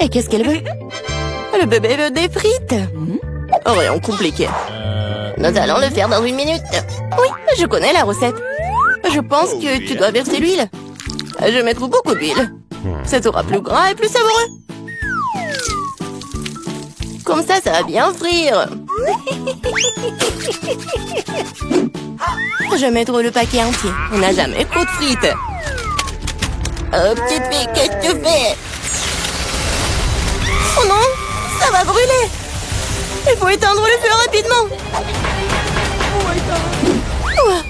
Et qu'est-ce qu'elle veut? Le bébé veut des frites. Rien compliqué. Nous allons le faire dans 1 minute. Oui, je connais la recette. Je pense que tu dois verser l'huile. Je vais mettre beaucoup d'huile. Ça sera plus gras et plus savoureux. Comme ça va bien frire. Je vais mettre le paquet entier. On n'a jamais trop de frites. Oh, petite fille, qu'est-ce que tu fais? Oh non, ça va brûler. Il faut éteindre le feu rapidement. Ouah,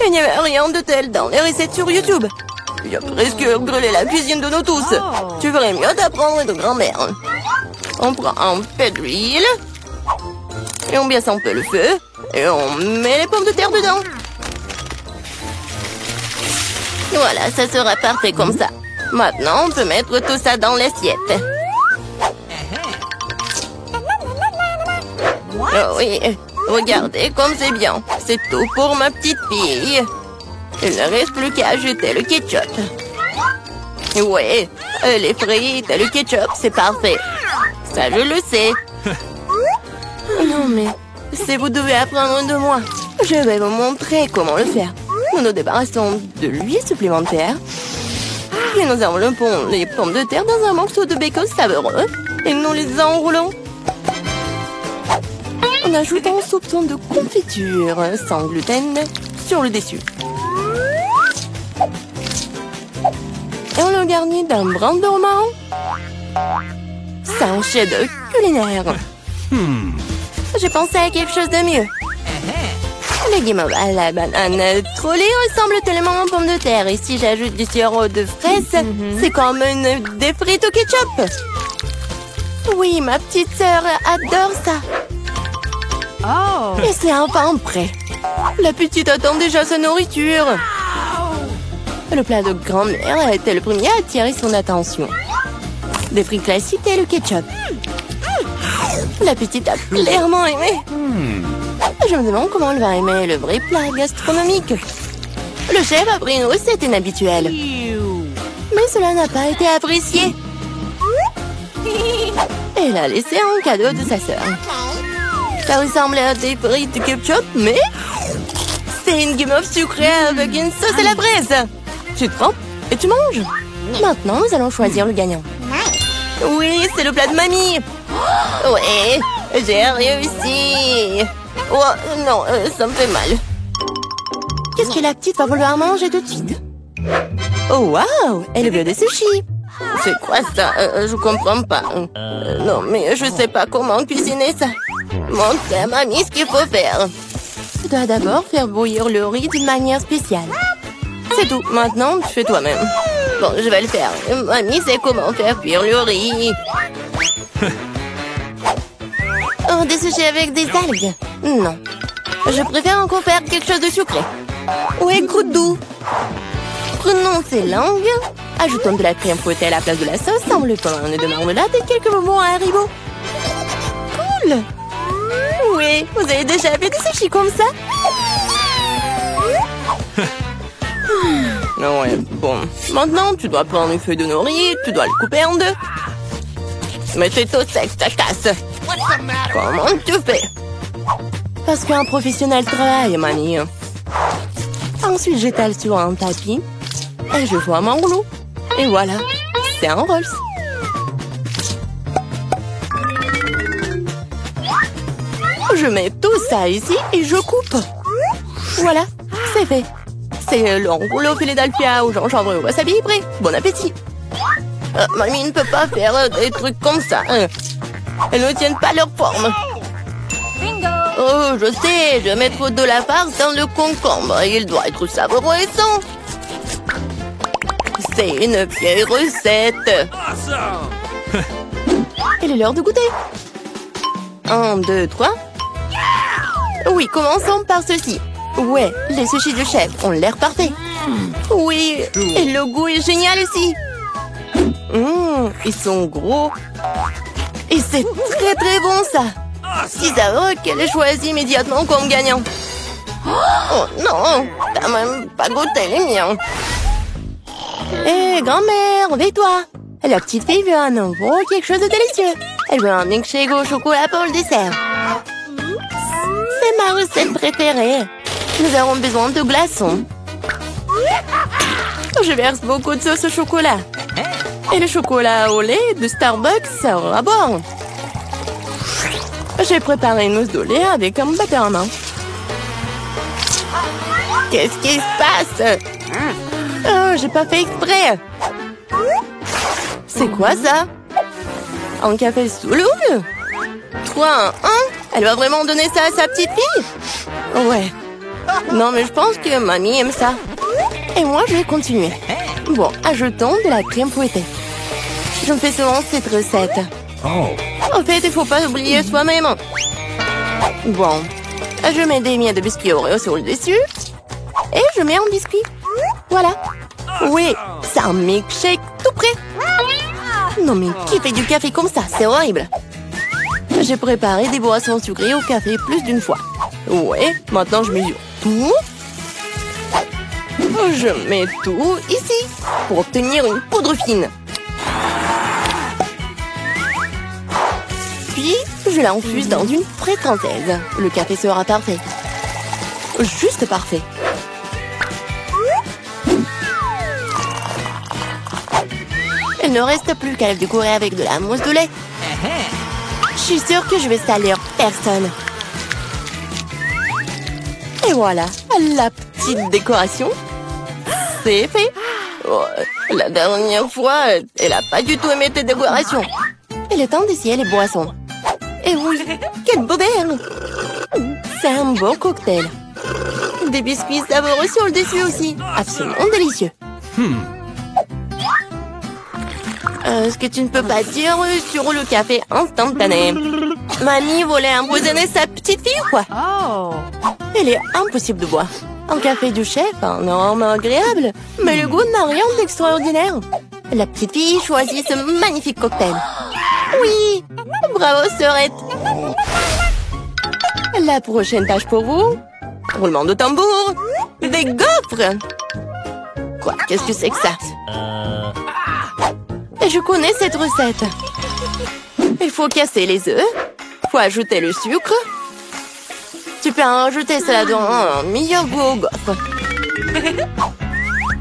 il n'y avait rien de tel dans les recettes sur YouTube. Il a presque brûlé la cuisine de nous tous. Tu ferais mieux d'apprendre de grand-mère. On prend un peu d'huile. Et on baisse un peu le feu. Et on met les pommes de terre dedans. Voilà, ça sera parfait comme ça. Maintenant, on peut mettre tout ça dans l'assiette. Oh oui, regardez comme c'est bien. C'est tout pour ma petite fille. Il ne reste plus qu'à ajouter le ketchup. Ouais, les frites et le ketchup, c'est parfait. Ça, je le sais. Non, mais si vous devez apprendre de moi, je vais vous montrer comment le faire. Nous nous débarrassons de l'huile supplémentaire. Puis nous enveloppons les pommes de terre dans un morceau de bacon savoureux. Et nous les enroulons. En ajoutant un soupçon de confiture sans gluten sur le dessus. Et on le garnit d'un brin de romarin. C'est un chef-d'œuvre culinaire. J'ai pensé à quelque chose de mieux. Les guimauves à la banane trollée ressemblent tellement aux pommes de terre. Et si j'ajoute du sirop de fraise, c'est comme des frites au ketchup. Oui, ma petite sœur adore ça. Et c'est enfin prêt. La petite attend déjà sa nourriture. Le plat de grand-mère a été le premier à attirer son attention. Des frites classiques et le ketchup. La petite a clairement aimé. Je me demande comment elle va aimer le vrai plat gastronomique. Le chef a pris une recette inhabituelle. Mais cela n'a pas été apprécié. Elle a laissé un cadeau de sa sœur. Ça ressemble à des frites de ketchup, mais c'est une guimauve sucrée avec une sauce à la fraise. Tu te prends et tu manges. Maintenant, nous allons choisir le gagnant. Oui, c'est le plat de mamie. Ouais, j'ai réussi. Oh, non, ça me fait mal. Qu'est-ce que la petite va vouloir manger tout de suite? Oh, waouh, elle veut des sushis. C'est quoi ça? Je comprends pas. Non, mais je sais pas comment cuisiner ça. Montre à mamie ce qu'il faut faire. Tu dois d'abord faire bouillir le riz d'une manière spéciale. C'est tout. Maintenant, tu fais toi-même. Bon, je vais le faire. Mamie sait comment faire cuire le riz. Oh, des sushis avec des algues. Non. Je préfère encore faire quelque chose de sucré. Ouais, croûte doux. Prenons ces langues. Ajoutons de la crème fouettée à la place de la sauce, enveloppant un nœud de marmelade et quelques bonbons à Haribo. Cool. Oui, vous avez déjà fait des sushis comme ça? Ouais, bon. Maintenant, tu dois prendre une feuille de nori, tu dois le couper en deux. Mais c'est tout sec, ça casse. Comment tu fais? Parce qu'un professionnel travaille, mamie. Ensuite, j'étale sur un tapis et je forme un rouleau. Et voilà, c'est un Rolls. Je mets tout ça ici et je coupe. Voilà, c'est fait. C'est le rouleau Philadelphia au gingembre et au wasabi prêt. Bon appétit. Mamie ne peut pas faire des trucs comme ça. Elles ne tiennent pas leur forme. Oh, je sais, je vais mettre de la farce dans le concombre. Il doit être savoureux et sain. C'est une vieille recette. Il est l'heure de goûter. 1, 2, 3. Oui, commençons par ceci. Ouais, les sushis de chef ont l'air parfaits. Oui, et le goût est génial aussi. Ils sont gros. Et c'est très très bon ça. Si savoureux qu'elle ait choisi immédiatement comme gagnant. Oh non, t'as même pas goûté les miens. Hé, grand-mère, réveille-toi. La petite fille veut un nouveau quelque chose de délicieux. Elle veut un milkshake au chocolat pour le dessert. C'est ma recette préférée. Nous avons besoin de glaçons. Je verse beaucoup de sauce au chocolat. Et le chocolat au lait de Starbucks, ça aura bon. J'ai préparé une mousse de lait avec un batteur à main. Qu'est-ce qui se passe? Oh, j'ai pas fait exprès. C'est quoi ça? Un café sous l'eau? 3, 1. Elle va vraiment donner ça à sa petite fille? Ouais. Non, mais je pense que mamie aime ça. Et moi, je vais continuer. Bon, ajoutons de la crème fouettée. Je me fais souvent cette recette. En fait, il faut pas oublier soi-même. Bon, je mets des miettes de biscuits Oreo sur le dessus. Et je mets un biscuit. Voilà. Oui, c'est un milkshake tout prêt. Non mais qui fait du café comme ça? C'est horrible. J'ai préparé des boissons sucrées au café plus d'une fois. Ouais, maintenant je mesure tout. Je mets tout ici pour obtenir une poudre fine. Puis, je l'infuse dans une fraise française. Le café sera parfait. Juste parfait. Il ne reste plus qu'à le décorer avec de la mousse de lait. Je suis sûre que je vais salir personne. Et voilà, la petite décoration. C'est fait. Oh, la dernière fois, elle n'a pas du tout aimé tes décorations. Il est temps d'essayer les boissons. Et oui, quel beau verre! C'est un beau cocktail. Des biscuits savoureux sur le dessus aussi. Absolument délicieux. Ce que tu ne peux pas dire sur le café instantané. Mamie voulait empoisonner sa petite fille ou quoi? Il est impossible de boire. Un café du chef, un arôme agréable, mais le goût n'a rien d'extraordinaire. La petite fille choisit ce magnifique cocktail. Oui, bravo sœurette. La prochaine tâche pour vous, roulement de tambour, des gaufres. Quoi, qu'est-ce que c'est que ça? Et je connais cette recette. Il faut casser les œufs, faut ajouter le sucre. Tu peux en rajouter ça dans un meilleur goût aux gaufres.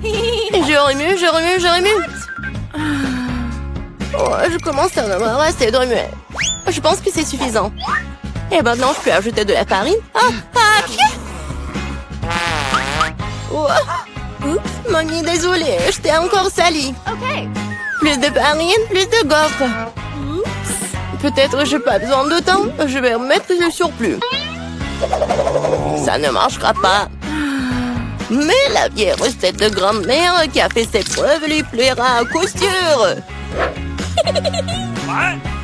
Et je remue, je remue, je remue. Oh, je commence à en avoir assez de remuer. Je pense que c'est suffisant. Et maintenant, je peux ajouter de la farine. Oh. Oups, mamie, désolée, je t'ai encore sali. Plus de farine, plus de gaufres. Peut-être j'ai pas besoin de temps. Je vais remettre le surplus. Ça ne marchera pas. Mais la vieille recette de grand-mère qui a fait ses preuves lui plaira à coup sûr.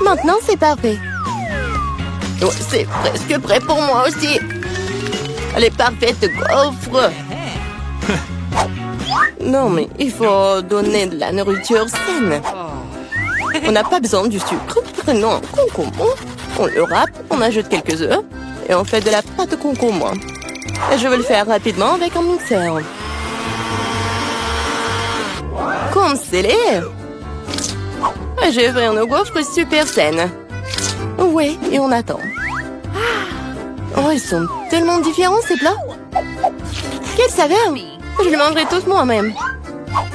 Maintenant, c'est parfait. Oh, c'est presque prêt pour moi aussi. Les parfaites gaufres. Non, mais il faut donner de la nourriture saine. On n'a pas besoin du sucre. Prenons un concombre. On le râpe, on ajoute quelques œufs. Et on fait de la pâte concombre. Et je vais le faire rapidement avec un mixeur. Comme scellé. J'ai fait une gaufre super saine. Ouais, et on attend. Oh, ils sont tellement différents ces plats. Quelle saveur! Je les mangerai tous moi-même.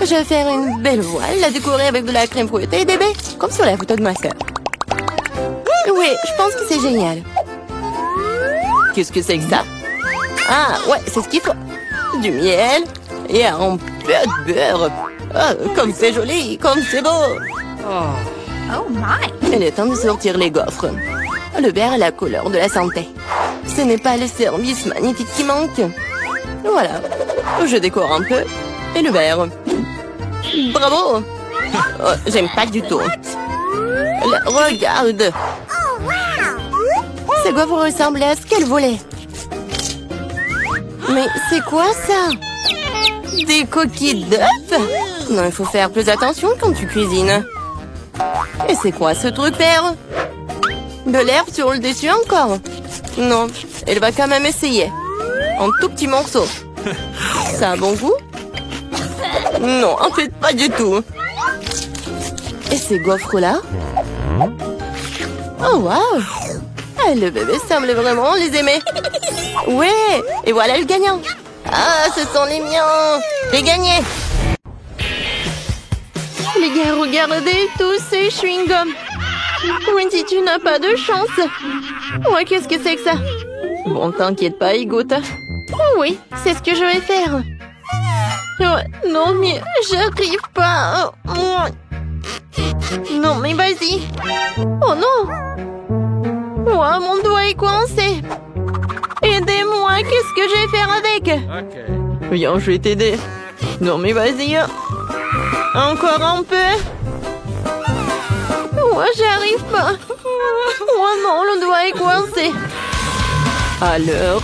Je vais faire une belle voile, la décorer avec de la crème fouettée et des baies, comme sur la photo de ma sœur. Oui, je pense que c'est génial. Qu'est-ce que c'est que ça? Ah, ouais, c'est ce qu'il faut. Du miel et un peu de beurre. Oh, comme c'est joli, comme c'est beau. Oh my! Il est temps de sortir les gaufres. Le beurre est la couleur de la santé. Ce n'est pas le service magnifique qui manque. Voilà. Je décore un peu. Et le verre. Bravo! Oh, j'aime pas du tout. Regarde! Ces gaufres ressemblaient à ce qu'elle voulait. Mais c'est quoi ça? Des coquilles d'œufs? Non, il faut faire plus attention quand tu cuisines. Et c'est quoi ce truc vert? De l'herbe sur le dessus encore? Non, elle va quand même essayer. Un tout petit morceau. Ça a bon goût? Non, en fait, pas du tout. Et ces gaufres-là? Oh, wow! Ah, le bébé semble vraiment les aimer. Ouais! Et voilà le gagnant. Ah, ce sont les miens! J'ai gagné! Les gars, regardez tous ces chewing-gums. Wendy, tu n'as pas de chance. Ouais, qu'est-ce que c'est que ça? Bon, t'inquiète pas, il goûte. Oh oui, c'est ce que je vais faire. Ouais, non, mais j'arrive pas. Non, mais vas-y. Oh non. Oh, mon doigt est coincé. Aidez-moi, qu'est-ce que je vais faire avec? Ok. Viens, je vais t'aider. Non, mais vas-y. Encore un peu. Oh, j'arrive pas. Oh non, le doigt est coincé. Alors...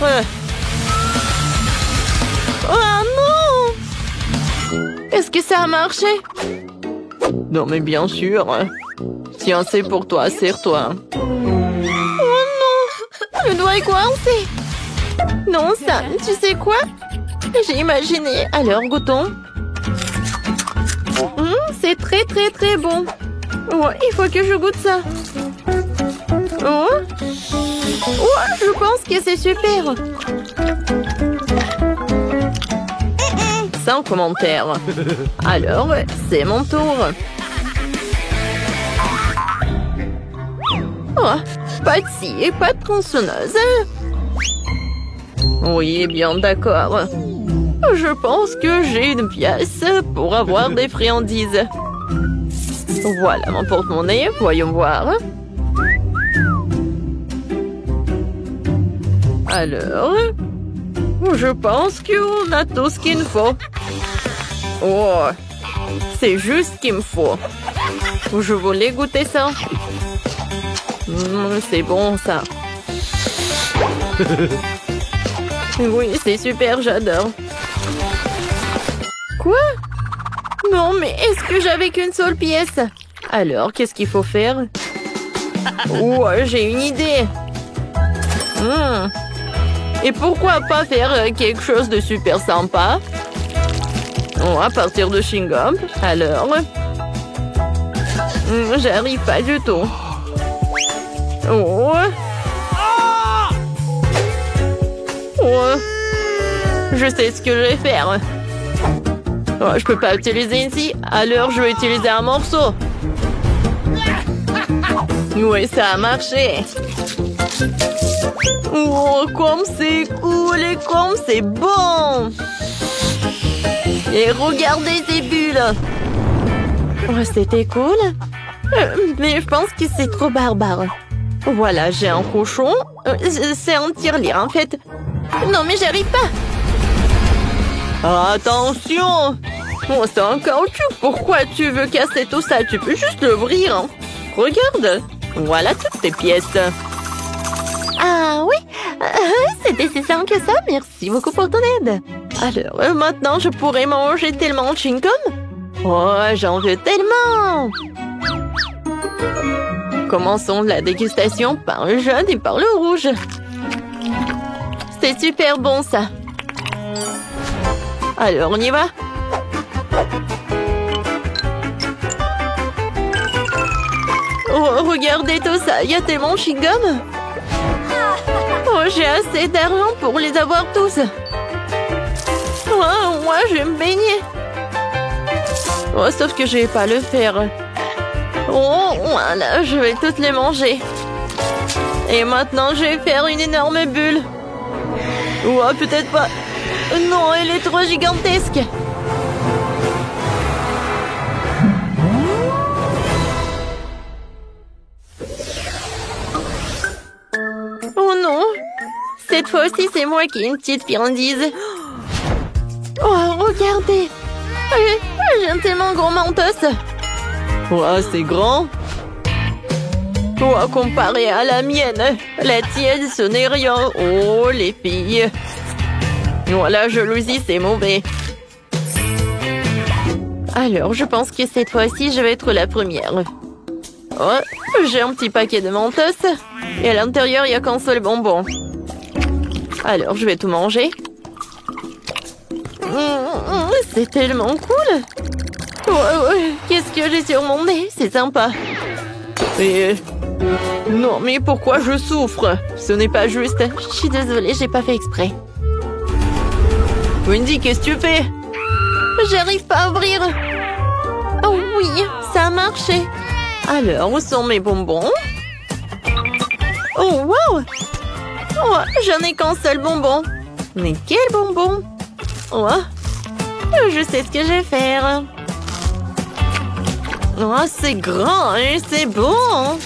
Oh non! Est-ce que ça a marché? Non, mais bien sûr. Tiens, c'est pour toi, serre-toi. Oh non! Le doigt est coincé. Non, Sam, tu sais quoi? J'ai imaginé. Alors, goûtons. C'est très, très, très bon. Oh, il faut que je goûte ça. Oh, je pense que c'est super. Sans commentaire. Alors, c'est mon tour. Oh, pas de scie et pas de tronçonneuse. Oui, bien d'accord. Je pense que j'ai une pièce pour avoir des friandises. Voilà mon porte-monnaie, voyons voir. Alors, je pense qu'on a tout ce qu'il me faut. Oh, c'est juste ce qu'il me faut. Je voulais goûter ça. C'est bon ça. Oui, c'est super, j'adore. Quoi? Non, mais est-ce que j'avais qu'une seule pièce? Alors, qu'est-ce qu'il faut faire? Oh, j'ai une idée. Et pourquoi pas faire quelque chose de super sympa? Oh, à partir de chewing-gum. Alors... j'arrive pas du tout. Oh... Oh... Je sais ce que je vais faire. Oh, je peux pas utiliser ici, alors je vais utiliser un morceau. Oui, ça a marché. Oh, comme c'est cool et comme c'est bon. Et regardez ces bulles. Oh, c'était cool. Mais je pense que c'est trop barbare. Voilà, j'ai un cochon. C'est un tirelire, en fait. Non, mais j'arrive pas. Attention! Oh, c'est un caoutchouc. Pourquoi tu veux casser tout ça? Tu peux juste l'ouvrir. Hein. Regarde. Voilà toutes tes pièces. Ah oui, c'était si simple que ça. Merci beaucoup pour ton aide. Alors, maintenant, je pourrais manger tellement de chewing-gum. Oh, j'en veux tellement. Commençons la dégustation par le jaune et par le rouge. C'est super bon, ça. Alors, on y va? Oh, regardez tout ça, il y a tellement de chewing-gum. Oh, j'ai assez d'argent pour les avoir tous. Oh, moi, je vais me baigner. Oh, sauf que je vais pas le faire. Oh, voilà, je vais toutes les manger. Et maintenant, je vais faire une énorme bulle. Oh, peut-être pas. Non, elle est trop gigantesque. Oh non. Cette fois-ci, c'est moi qui ai une petite friandise. Oh, regardez. J'ai un tellement gros mentos. Oh, c'est grand. Oh, comparé à la mienne, la tienne, ce n'est rien. Oh, les filles. Oh, la jalousie, c'est mauvais. Alors, je pense que cette fois-ci, je vais être la première. Oh, j'ai un petit paquet de mentos. Et à l'intérieur, il n'y a qu'un seul bonbon. Alors, je vais tout manger. C'est tellement cool. Qu'est-ce que j'ai sur mon nez? C'est sympa. Et... Non, mais pourquoi je souffre? Ce n'est pas juste. Je suis désolée, j'ai pas fait exprès. Wendy, qu'est-ce que tu fais? J'arrive pas à ouvrir. Oh oui, ça a marché. Alors, où sont mes bonbons? Oh, wow! Oh, j'en ai qu'un seul bonbon. Mais quel bonbon? Oh, je sais ce que je vais faire. Oh, c'est grand, hein, c'est bon.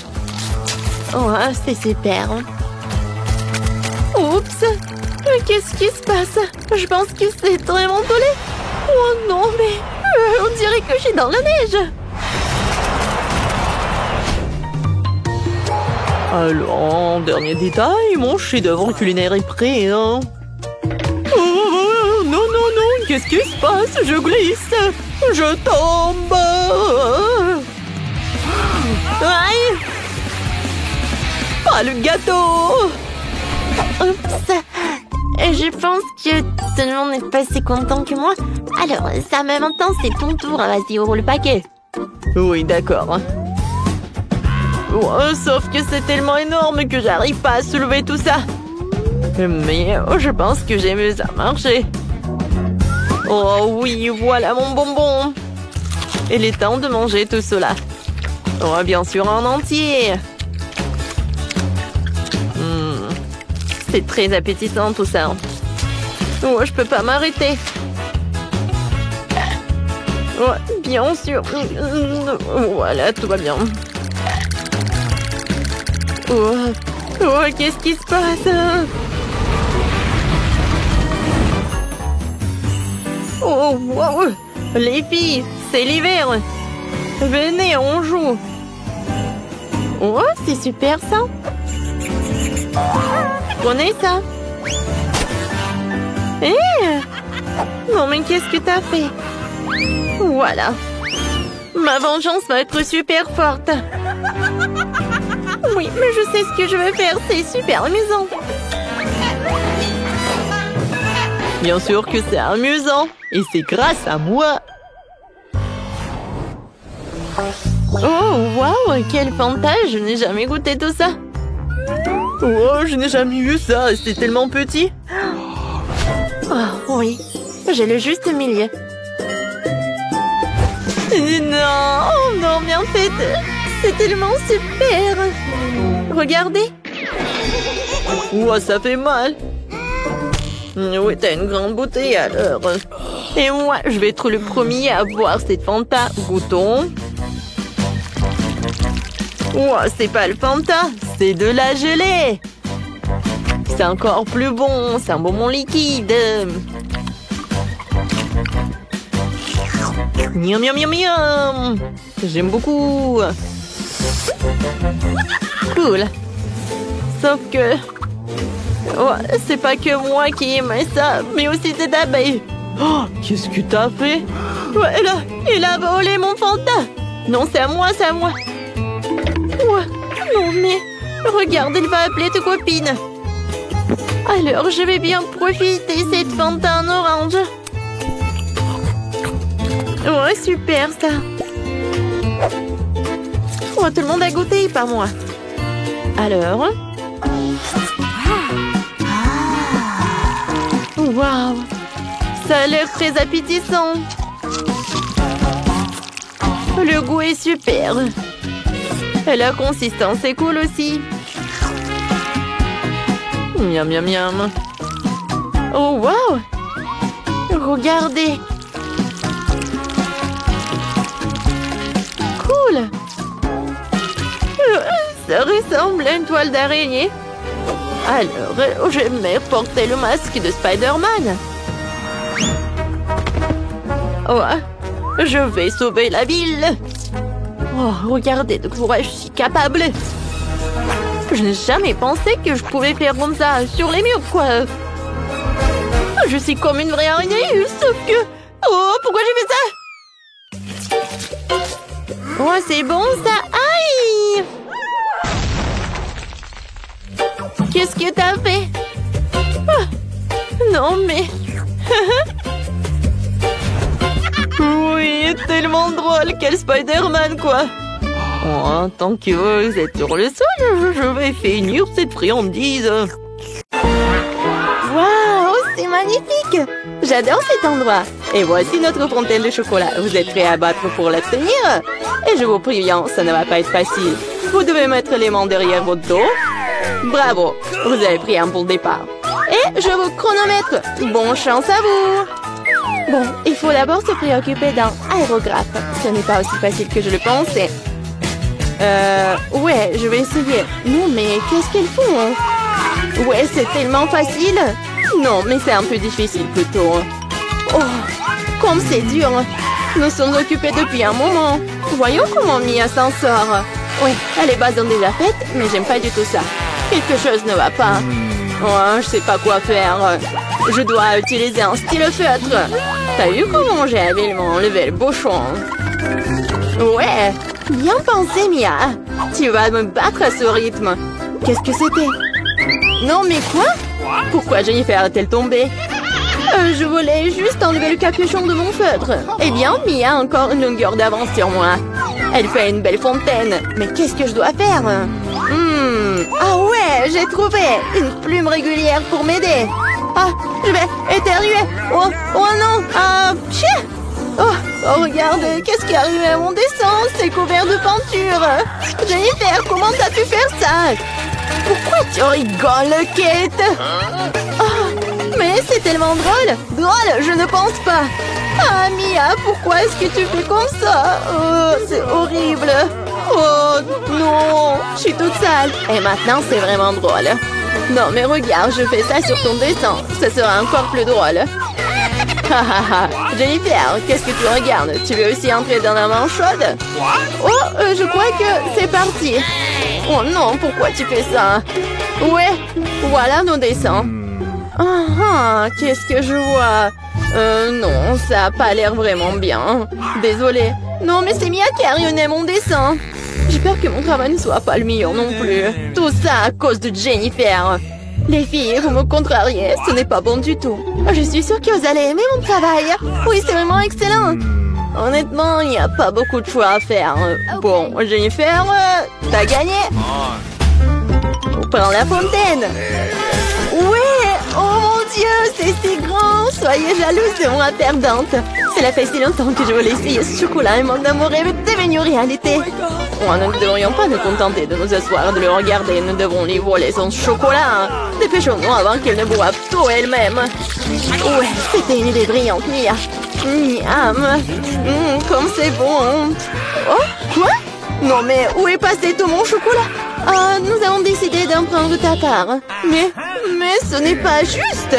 Oh, c'est super. Oups! Qu'est-ce qui se passe? Je pense que c'est vraiment collé. Oh non, mais on dirait que je suis dans la neige. Alors, dernier détail, mon chef-d'œuvre culinaire est prêt, hein. Oh, non, non, non, qu'est-ce qui se passe? Je glisse, je tombe. Aïe! Pas le gâteau! Oups! Je pense que tout le monde n'est pas si content que moi. Alors, ça me maintenant, c'est ton tour. Vas-y, ouvre le paquet. Oui, d'accord. Oh, sauf que c'est tellement énorme que j'arrive pas à soulever tout ça. Mais je pense que j'ai vu ça marcher. Oh oui, voilà mon bonbon. Il est temps de manger tout cela. Oh, bien sûr, en entier. C'est très appétissant tout ça. Oh, je peux pas m'arrêter. Oh, bien sûr. Voilà, tout va bien. Oh, qu'est-ce qui se passe? Oh, wow. Les filles, c'est l'hiver. Venez, on joue. Oh, c'est super ça. Prenez ça. Non, mais qu'est-ce que t'as fait? Voilà. Ma vengeance va être super forte. Oui, mais je sais ce que je vais faire. C'est super amusant. Bien sûr que c'est amusant. Et c'est grâce à moi. Oh, waouh, quel Fanta. Je n'ai jamais goûté tout ça. Oh, je n'ai jamais vu ça. C'est tellement petit. Oh, oui. J'ai le juste milieu. Non, oh non, mais en fait, c'est tellement super. Regardez. Ouah, ça fait mal. Oui, t'as une grande bouteille alors. Et moi, je vais être le premier à boire cette Fanta. Goûtons. Ouah, c'est pas le Fanta, c'est de la gelée. C'est encore plus bon, c'est un bonbon liquide. Miam, miam, miam, miam. J'aime beaucoup. Cool. Sauf que... Oh, c'est pas que moi qui aime ça, mais aussi cette abeille. Oh, qu'est-ce que t'as fait? Ouais, là, il a volé mon Fanta. Non, c'est à moi, c'est à moi. Ouais, non, mais... Regarde, il va appeler tes copines. Alors, je vais bien profiter cette Fanta en orange. Ouais, super, ça. Oh, tout le monde a goûté, pas moi. Alors... Waouh! Ça a l'air très appétissant. Le goût est super. Et la consistance est cool aussi. Miam, miam, miam. Oh, waouh! Regardez. Cool. Ça ressemble à une toile d'araignée. Alors, j'aimerais porter le masque de Spider-Man. Oh, je vais sauver la ville. Oh, regardez de quoi je suis capable. Je n'ai jamais pensé que je pouvais faire comme ça sur les murs, quoi. Je suis comme une vraie araignée, sauf que... Oh, pourquoi j'ai fait ça? Oh, c'est bon, ça. Aïe! Qu'est-ce que t'as fait? Oh, non, mais... Oui, tellement drôle. Quel Spider-Man, quoi. Oh, tant que vous êtes sur le sol, je vais finir cette friandise. Waouh, c'est magnifique. J'adore cet endroit. Et voici notre fontaine de chocolat. Vous êtes prêts à battre pour l'obtenir? Et je vous préviens, ça ne va pas être facile. Vous devez mettre les mains derrière votre dos. Bravo, vous avez pris un bon départ. Et je vous chronomètre. Bonne chance à vous. Bon, il faut d'abord se préoccuper d'un aérographe. Ce n'est pas aussi facile que je le pensais. Ouais, je vais essayer. Non, mais qu'est-ce qu'elles font? Ouais, c'est tellement facile. Non, mais c'est un peu difficile plutôt. Oh, comme c'est dur. Nous sommes occupés depuis un moment. Voyons comment Mia s'en sort. Oui, les bases sont déjà faites, mais j'aime pas du tout ça. Quelque chose ne va pas. Oh, je sais pas quoi faire. Je dois utiliser un stylo-feutre. T'as vu comment j'ai habilement enlevé le bouchon? Ouais, bien pensé, Mia. Tu vas me battre à ce rythme. Qu'est-ce que c'était? Non, mais quoi? Pourquoi Jennifer est-elle tombée? Je voulais juste enlever le capuchon de mon feutre. Eh bien, Mia a encore une longueur d'avance sur moi. Elle fait une belle fontaine. Mais qu'est-ce que je dois faire? Ah ouais, j'ai trouvé une plume régulière pour m'aider. Ah, je vais éternuer. Oh non. Ah, chien. Oh, regarde, qu'est-ce qui est arrivé à mon dessin? C'est couvert de peinture. Jennifer, comment t'as pu faire ça? Pourquoi tu rigoles, Kate? Oh, mais c'est tellement drôle. Drôle, je ne pense pas. Ah, Mia, pourquoi est-ce que tu fais comme ça? Oh, c'est horrible. Oh, non, je suis toute sale. Et maintenant, c'est vraiment drôle. Non, mais regarde, je fais ça sur ton dessin. Ça sera encore plus drôle. Jennifer, qu'est-ce que tu regardes? Tu veux aussi entrer dans la main chaude? Oh, je crois que c'est parti. Oh non, pourquoi tu fais ça? Ouais, voilà nos dessins. Qu'est-ce que je vois? Non, ça a pas l'air vraiment bien. Désolée. Non, mais c'est Mia qui a ruiné mon dessin. J'ai peur que mon travail ne soit pas le meilleur non plus. Tout ça à cause de Jennifer. Les filles, vous me contrariez, ce n'est pas bon du tout. Je suis sûre que vous allez aimer mon travail. Oui, c'est vraiment excellent. Honnêtement, il n'y a pas beaucoup de choix à faire. Bon, Jennifer, t'as gagné. On prend la fontaine. Ouais, oh mon Dieu, c'est si grand. Soyez jalouse de moi, perdante. Cela fait si longtemps que je voulais essayer ce chocolat et mon amour est devenu réalité. Oh, nous ne devrions pas nous contenter de nous asseoir et de le regarder. Nous devons lui voler son chocolat. Dépêchons-nous avant qu'elle ne boive tout elle-même. Ouais, c'était une idée brillante, Mia. Miam. Comme c'est bon. Oh, quoi? Non, mais où est passé tout mon chocolat? Ah, nous avons décidé d'en prendre ta part. Mais ce n'est pas juste.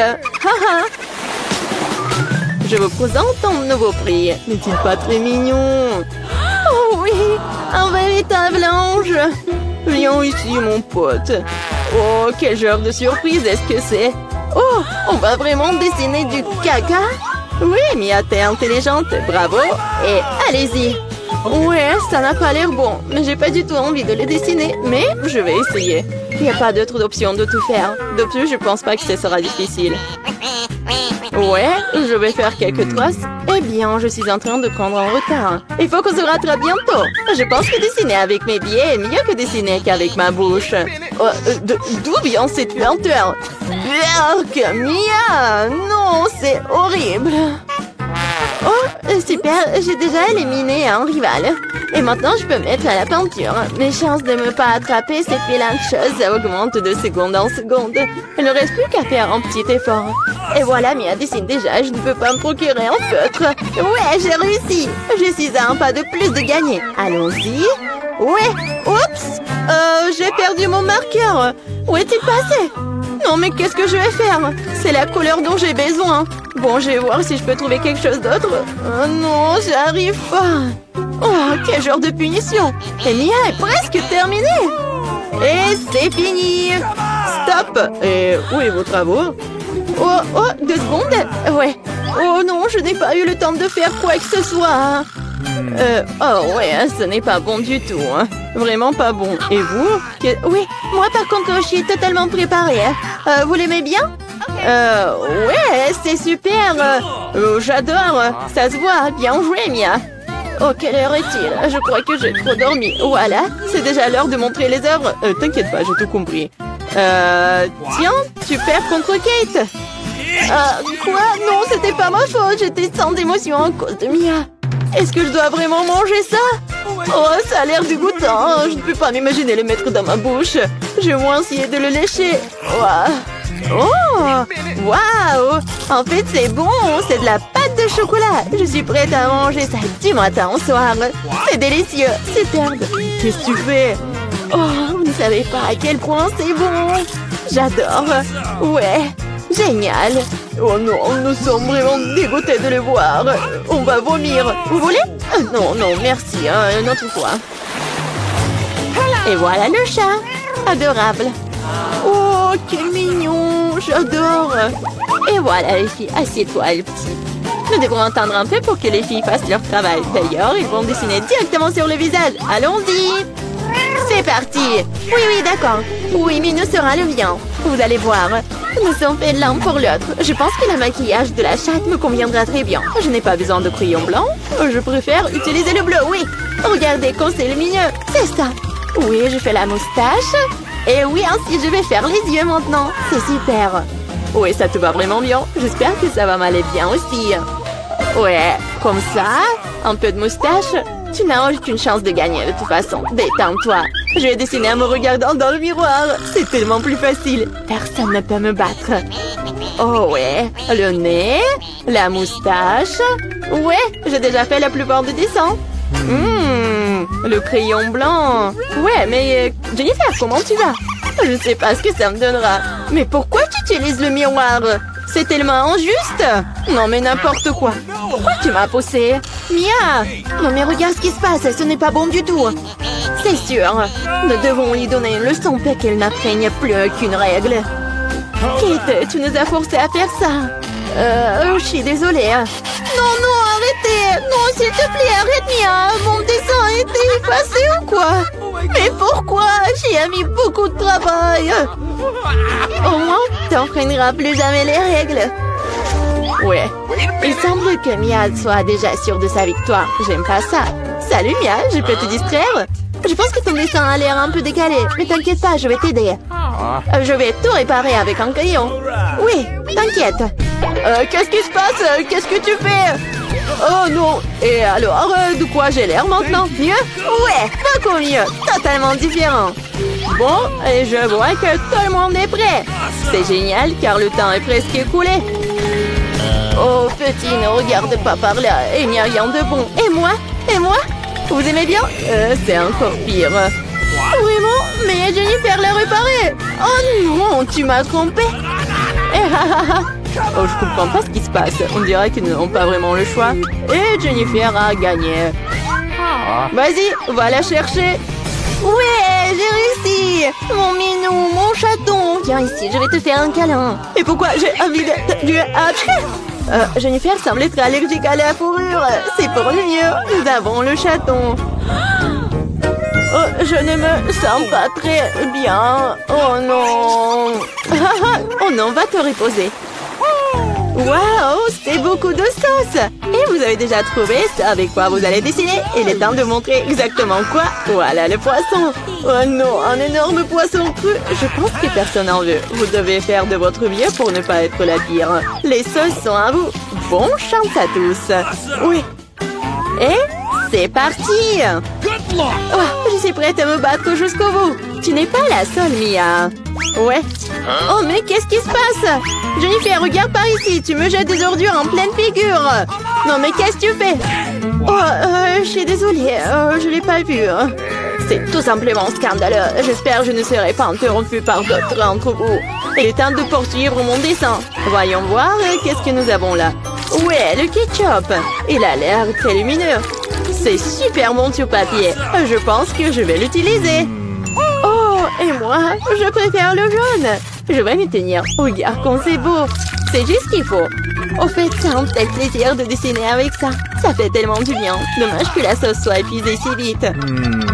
Je vous présente un nouveau prix. N'est-il pas très mignon? Oh oui, un véritable ange. Viens ici, mon pote. Oh, quel genre de surprise est-ce que c'est? Oh, on va vraiment dessiner du caca? Oui, Mia, t'es intelligente. Bravo. Et allez-y. Ouais, ça n'a pas l'air bon. Mais j'ai pas du tout envie de le dessiner. Mais je vais essayer. Il n'y a pas d'autre option de tout faire. De plus, je pense pas que ce sera difficile. Ouais, je vais faire quelques traces. Eh bien, je suis en train de prendre un retard. Il faut qu'on se rattrape bientôt. Je pense que dessiner avec mes pieds est mieux que dessiner qu'avec ma bouche. Oh, d'où vient cette lenteur? Berk, Mia! Non, c'est horrible. Oh, super, j'ai déjà éliminé un rival. Et maintenant, je peux mettre à la peinture. Mes chances de ne pas attraper cette vilaine chose augmentent de seconde en seconde. Il ne reste plus qu'à faire un petit effort. Et voilà, Mia dessine déjà, je ne peux pas me procurer un feutre. Ouais, j'ai réussi. Je suis à un pas de plus de gagner. Allons-y. Ouais, oups. J'ai perdu mon marqueur. Où est-il passé? Non, mais qu'est-ce que je vais faire? C'est la couleur dont j'ai besoin. Bon, je vais voir si je peux trouver quelque chose d'autre. Oh non, j'arrive pas. Oh, quel genre de punition. Et Mia est presque terminée. Et c'est fini. Stop. Et où est vos travaux? Oh, 2 secondes. Ouais. Oh non, je n'ai pas eu le temps de faire quoi que ce soit. Oh ouais, ce n'est pas bon du tout. Vraiment pas bon. Et vous? Oui, moi par contre, je suis totalement préparée. Vous l'aimez bien? Ouais, c'est super. J'adore. Ça se voit. Bien joué, Mia. Oh, quelle heure est-il? Je crois que j'ai trop dormi. Voilà, c'est déjà l'heure de montrer les œuvres. T'inquiète pas, j'ai tout compris. Tiens, tu perds contre Kate. Quoi? Non, c'était pas ma faute. J'étais sans émotion à cause de Mia. Est-ce que je dois vraiment manger ça? Oh, ça a l'air dégoûtant. Je ne peux pas m'imaginer le mettre dans ma bouche. Je vais au moins essayer de le lécher. Oh, waouh! En fait, c'est bon. C'est de la pâte de chocolat. Je suis prête à manger ça du matin au soir. C'est délicieux. Superbe. Qu'est-ce que tu fais? Oh, vous ne savez pas à quel point c'est bon. J'adore. Ouais, génial. Oh non, nous sommes vraiment dégoûtés de le voir. On va vomir. Vous voulez? Non, non, merci. Une autre fois. Et voilà le chat. Adorable. Oh, quel mignon. J'adore. Et voilà les filles. Assieds-toi, le petit. Nous devrons attendre un peu pour que les filles fassent leur travail. D'ailleurs, ils vont dessiner directement sur le visage. Allons-y. C'est parti. Oui, d'accord. Oui, mais nous sera le mien. Vous allez voir. Nous sommes faits l'un pour l'autre. Je pense que le maquillage de la chatte me conviendra très bien. Je n'ai pas besoin de crayon blanc. Je préfère utiliser le bleu, oui. Regardez comme c'est lumineux. C'est ça. Oui, je fais la moustache. Et oui, ainsi je vais faire les yeux maintenant. C'est super. Oui, ça te va vraiment bien. J'espère que ça va m'aller bien aussi. Ouais, comme ça. Un peu de moustache. Tu n'as aucune chance de gagner de toute façon. Détends-toi. Je vais dessiner en me regardant dans le miroir. C'est tellement plus facile. Personne ne peut me battre. Oh ouais. Le nez. La moustache. Ouais, j'ai déjà fait la plupart des dessins. Le crayon blanc. Ouais, mais Jennifer, comment tu vas? Je ne sais pas ce que ça me donnera. Mais pourquoi tu utilises le miroir? C'est tellement injuste. Non, mais n'importe quoi. Pourquoi tu m'as poussé? Mia! Non, mais regarde ce qui se passe. Ce n'est pas bon du tout. C'est sûr. Nous devons lui donner une leçon pour qu'elle n'apprenne plus aucune règle. Kate, tu nous as forcé à faire ça. Je suis désolée. Non, non, arrêtez. Non, s'il te plaît, arrête, Mia. Mon dessin a été effacé ou quoi? Mais pourquoi? J'y ai mis beaucoup de travail. Au moins, tu n'enfreindras plus jamais les règles. Ouais. Il semble que Mia soit déjà sûre de sa victoire. J'aime pas ça. Salut Mia, je peux te distraire? Je pense que ton dessin a l'air un peu décalé. Mais t'inquiète pas, je vais t'aider. Je vais tout réparer avec un crayon. Oui, t'inquiète. Qu'est-ce qui se passe? Qu'est-ce que tu fais? Oh non. Et alors, de quoi j'ai l'air maintenant? Mieux? Ouais, beaucoup mieux. Totalement différent. Bon, et je vois que tout le monde est prêt. C'est génial car le temps est presque écoulé. Oh, petit, ne regarde pas par là. Il n'y a rien de bon. Et moi? Et moi? Vous aimez bien? C'est encore pire. Vraiment? Mais Jennifer l'a réparé. Oh non, tu m'as trompé. Oh, je comprends pas ce qui se passe. On dirait qu'ils n'ont pas vraiment le choix. Et Jennifer a gagné. Vas-y, va la chercher. Ouais, j'ai réussi. Mon minou, mon chaton. Viens ici, je vais te faire un câlin. Et pourquoi j'ai envie de... Jennifer semble être allergique à la fourrure. C'est pour le mieux. Nous avons le chaton. Oh, je ne me sens pas très bien. Oh non. Oh non, va te reposer. Waouh, c'est beaucoup de sauce. Et vous avez déjà trouvé ce avec quoi vous allez dessiner. Il est temps de montrer exactement quoi. Voilà le poisson. Oh non, un énorme poisson cru. Je pense que personne n'en veut. Vous devez faire de votre mieux pour ne pas être la pire. Les sauces sont à vous. Bonne chance à tous. Oui. Et c'est parti. Oh, je suis prête à me battre jusqu'au bout. Tu n'es pas la seule, Mia. Ouais. Oh, mais qu'est-ce qui se passe? Jennifer, regarde par ici. Tu me jettes des ordures en pleine figure. Non, mais qu'est-ce que tu fais? Oh, je suis désolée. Je l'ai pas vu. C'est tout simplement scandaleux. J'espère que je ne serai pas interrompue par d'autres d'entre vous. Il est temps de poursuivre mon dessin. Voyons voir qu'est-ce que nous avons là. Ouais, le ketchup. Il a l'air très lumineux. C'est super bon sur papier. Je pense que je vais l'utiliser. Oh, et moi, je préfère le jaune. Je vais m'y tenir. Regarde comme c'est beau. C'est juste ce qu'il faut. Au fait, c'est un tel plaisir de dessiner avec ça. Ça fait tellement du bien. Dommage que la sauce soit épuisée si vite.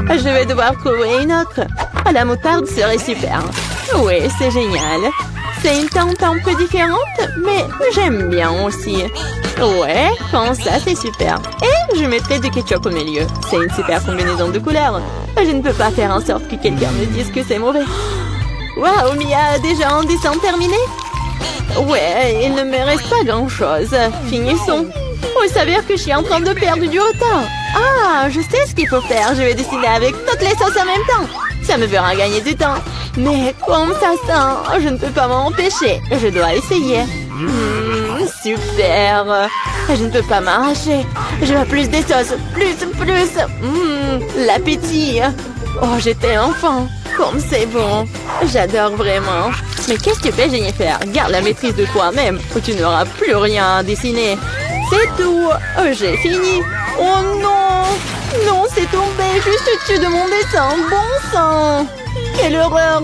Je vais devoir trouver une autre. La moutarde serait super. Oui, c'est génial. C'est une teinte un peu différente, mais j'aime bien aussi. Ouais, comme ça, c'est super. Et je mettrai du ketchup au milieu. C'est une super combinaison de couleurs. Je ne peux pas faire en sorte que quelqu'un me dise que c'est mauvais. Waouh, Mia, déjà un dessin terminé? Ouais, il ne me reste pas grand-chose. Finissons. Il s'avère que je suis en train de perdre du temps. Ah, je sais ce qu'il faut faire. Je vais dessiner avec toutes les sauces en même temps. Ça me fera gagner du temps. Mais comme ça sent, je ne peux pas m'en empêcher. Je dois essayer. Super. Je ne peux pas m'arracher. Je veux plus des sauces. Plus. L'appétit. Oh, j'étais enfant. Comme c'est bon. J'adore vraiment. Mais qu'est-ce que tu fais, Jennifer? Garde la maîtrise de toi-même ou tu n'auras plus rien à dessiner. C'est tout. J'ai fini. Oh non. Non, c'est tombé juste au-dessus de mon dessin. Bon sang. Quelle horreur.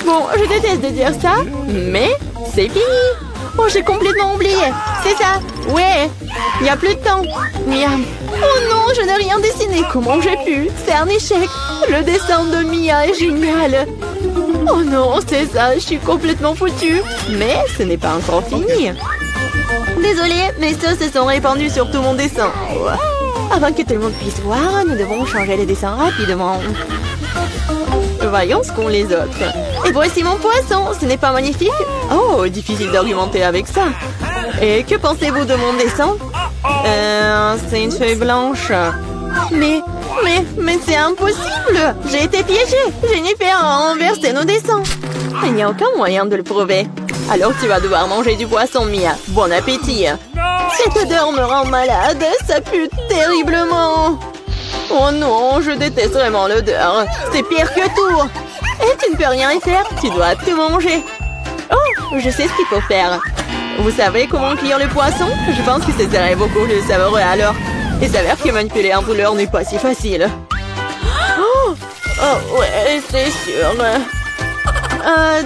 Bon, je déteste de dire ça, mais c'est fini. Oh, j'ai complètement oublié. C'est ça. Ouais. Il n'y a plus de temps. Miam. Oh non, je n'ai rien dessiné. Comment j'ai pu? C'est un échec. Le dessin de Mia est génial. Oh non, c'est ça. Je suis complètement foutue. Mais ce n'est pas encore fini. Désolée, mes sauces se sont répandues sur tout mon dessin. Avant que tout le monde puisse voir, nous devons changer les dessins rapidement. Voyons ce qu'ont les autres. Et voici mon poisson. Ce n'est pas magnifique? Oh, difficile d'argumenter avec ça. Et que pensez-vous de mon dessin? C'est une feuille blanche. Mais c'est impossible. J'ai été piégée. Jennifer a renversé nos dessins. Il n'y a aucun moyen de le prouver. Alors tu vas devoir manger du poisson, Mia. Bon appétit. Cette odeur me rend malade. Ça pue terriblement. Oh non, je déteste vraiment l'odeur. C'est pire que tout. Et tu ne peux rien y faire. Tu dois tout manger. Oh, je sais ce qu'il faut faire. Vous savez comment cuire le poisson? Je pense que ce serait beaucoup plus savoureux alors. Il s'avère que manipuler un brûleur n'est pas si facile. Oh ouais, c'est sûr.